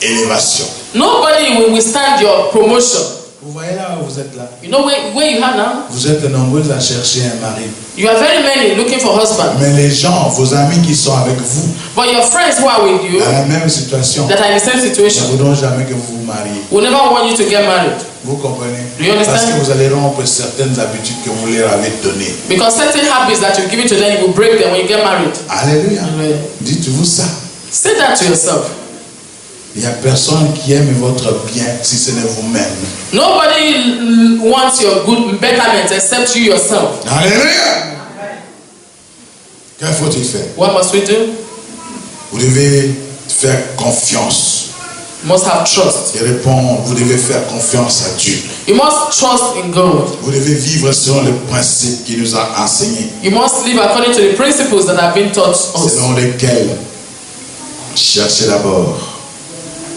élévation. Nobody will withstand your promotion. Vous voyez là où vous êtes là. You know where you are now? Vous êtes nombreux à chercher un mari. You are very many looking for husband. Mais les gens, vos amis qui sont avec vous, But your friends who are with you dans la même situation, that are in the same ne situation voudront jamais que vous vous mariez. will never want you to get married. Vous comprenez? Do you understand? Parce que vous allez rompre certaines habitudes que vous leur avez données. Because certain habits that you've given to them, you will break them when you get married. Alléluia. Hallelujah. Dites-vous ça. Say that to yourself. Il n'y a personne qui aime votre bien si ce n'est vous-même. Nobody wants your good betterment except you yourself. Alléluia. Que faut-il faire? What must we do? Vous devez faire confiance You must have trust. Il répond, vous devez faire confiance à Dieu. You must trust in God. Vous devez vivre selon les principes qu'il nous a enseignés, You must live according to the principles that have been taught us. selon lesquels cherchez d'abord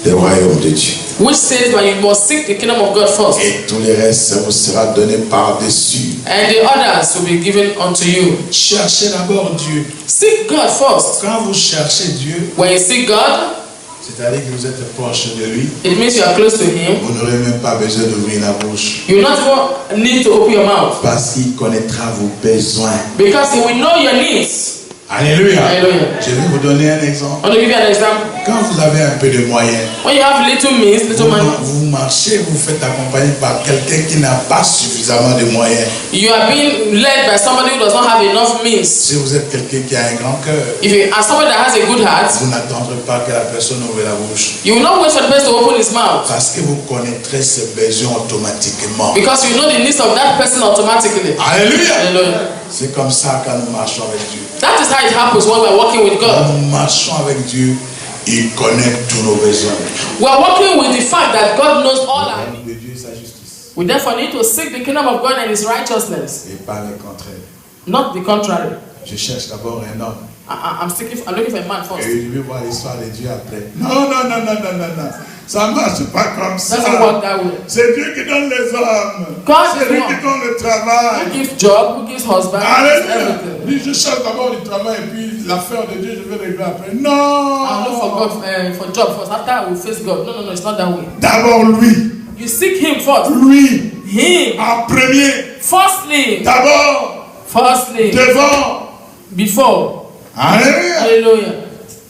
le royaume de Dieu. Which says that you must seek the kingdom of God first. Et tout le reste vous sera donné par-dessus. And the others will be given unto you. Cherchez d'abord Dieu. Seek God first. Quand vous cherchez Dieu, When you seek God, c'est-à-dire que vous êtes proche de lui, it means you are close to Him. vous n'aurez même pas besoin d'ouvrir la bouche. You will not even need to open your mouth. Parce qu'il connaîtra vos besoins. Because He will know your needs. Alléluia. Hallelujah. Je vais vous donner un exemple. I want to give you an example. Quand vous avez un peu de moyens, When you have little means, little money, vous marchez, vous faites accompagner par quelqu'un qui n'a pas suffisamment de moyens. you are being led by somebody who does not have enough means. Si vous êtes quelqu'un qui a un grand cœur, If you are somebody that has a good heart, vous n'attendrez pas que la personne ouvre la bouche. you will not wait for the person to open his mouth. Parce que vous connaîtrez ses besoins automatiquement. Because you know the needs of that person automatically. Alléluia. Hallelujah. C'est comme ça quand nous marchons avec Dieu. That is how it happens when we are working with Quand God. nous marchons avec Dieu, il connaît tous nos besoins. We are working with the fact that God knows all our needs. De Dieu et sa justice. We therefore need to seek the kingdom of God and His righteousness, Et pas le contraire. not the contrary. Je cherche d'abord un homme. I'm looking for a man Et first. je vais voir l'histoire de Dieu après. Non. Ça ne marche pas comme ça. Doesn't work that way. C'est Dieu qui donne les hommes. God C'est is lui one. qui donne le travail. Who gives job, who gives husband, who gives Alléluia. everything. Lui, je cherche d'abord le travail et puis l'affaire de Dieu, je vais régler après. I'll look for Non. God for job first. After I will face God. No, it's not that way. D'abord lui. You seek Him first. Lui. Him. En premier. Firstly. D'abord. Devant. Before. Alléluia. Hallelujah.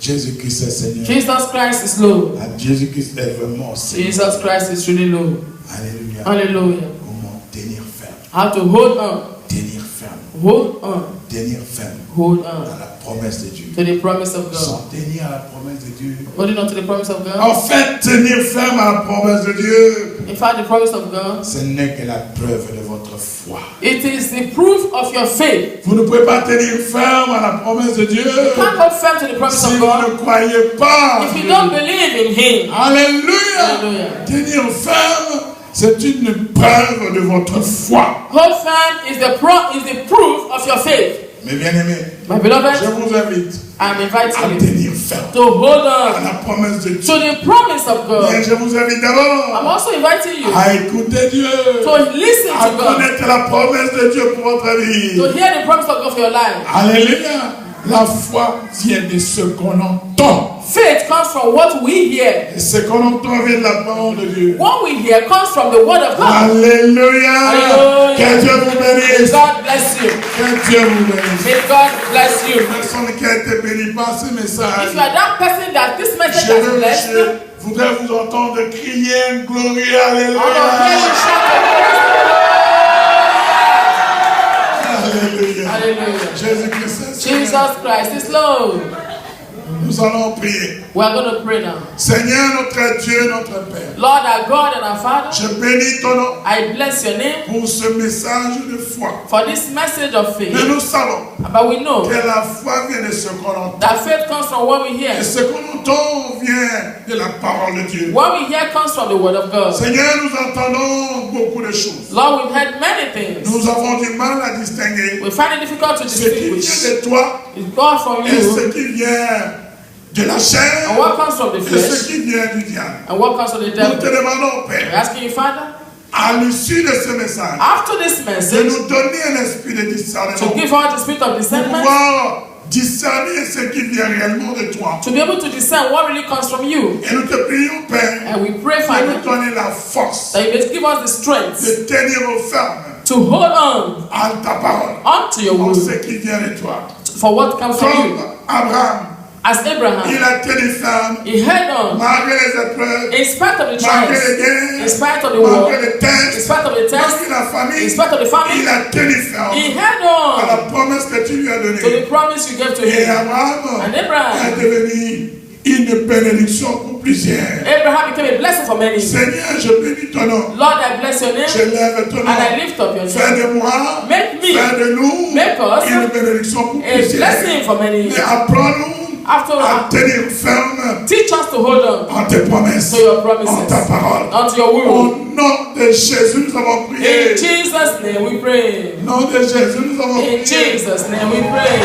Jésus-Christ est Seigneur. Jesus Christ is Lord. Jésus-Christ est vraiment Seigneur. Jesus Christ is really Lord. Alléluia. Hallelujah. Comment tenir ferme. How to hold on. Tenir ferme. Hold on. Tenir ferme. Hold À on la promesse de Dieu. to the promise of God. Sans tenir à la promesse de Dieu. Holding on to the promise of God. En fait, tenir ferme à la promesse de Dieu, In fact, the promise of God, ce n'est que la preuve de votre foi. it is the proof of your faith. Vous ne pouvez pas tenir ferme à la promesse de Dieu You can't hold firm to the promise si of vous God ne croyez pas. if you don't believe in Him. Alléluia. Hallelujah. Tenir ferme, c'est une preuve de votre foi. Hold firm is the proof of your faith. Mes bien-aimés, My je beloved, vous invite I'm à inviting you tenir ferme to hold à on la promesse de Dieu. to the promise of Et God. je vous invite I'm d'abord also inviting you à écouter Dieu, to listen à to God, connaître la promesse de Dieu pour votre vie. to hear the promise of God for your life. Alléluia. La foi vient de ce qu'on entend. Faith comes from what we hear. Et ce qu'on entend vient de la parole de Dieu. What we hear comes from the word of God. Alléluia. Alléluia. Que Dieu vous May bénisse. God bless you. Que Dieu vous bénisse. May God bless you. Personne qui a été bénie par ce message. If you are that person that this message Je has blessed, je voudrais vous entendre crier glorie. Alléluia. I will hear you shout Alléluia. Hallelujah. Jésus-Christ est Seigneur. Jesus Christ is Lord. Nous allons prier. We are going to pray now. Seigneur notre Dieu, notre Père. Lord our God and our Father, Je bénis ton nom I bless your name pour ce message de foi. for this message of Mais faith. nous savons But we know que la foi vient de ce qu'on entend. that faith comes from what we hear. Et ce qu'on entend vient de la parole de Dieu. What we hear comes from the word of God. Seigneur, nous entendons beaucoup de choses. Lord, we've heard many things. Nous avons du mal à distinguer We find it difficult to ce qui distinguish. vient de toi It's God from et ce you, qui vient de la chair and what comes from the et ce flesh, qui vient du diable. and what comes from the Nous te devil. demandons, We're Père, asking you, Father, à l'issue de ce message, after this de message, nous donner un esprit de to discernement give out the spirit of pour discernment, pouvoir discerner ce qui vient réellement de toi. to be able to discern what really comes from you. Et nous te prions, Père, And we pray, de Father, nous donner la force that you may give us the strength de tenir ferme to hold on à ta parole, onto your en word ce qui vient de toi. for what comes from Comme you. Abraham, As Abraham, il a tenu ferme he held on malgré les épreuves, in spite of the malgré trials, les guerres, in spite of the war, malgré les in tests, spite of the test, malgré la famille, in spite of the famine, il a tenu ferme he held à la on promesse que tu lui as to the donnée. promise you gave to Et him. Abraham And Abraham, est devenu une bénédiction pour plusieurs. Abraham became a blessing for many. Seigneur, je bénis ton nom. Lord, I bless your name Je lève ton and I nom. lift up your Fais name. de moi, Make me, fais de nous make us une bénédiction pour a plusieurs. blessing for many. Mais apprends-nous à tenir ferme teach us to hold on en tes promesses, to your en promises, ta parole. unto your Au will. nom de Jésus, nous avons prié. In Jesus' name we pray. Au nom de Jésus, nous avons In prié. Jesus' name we pray.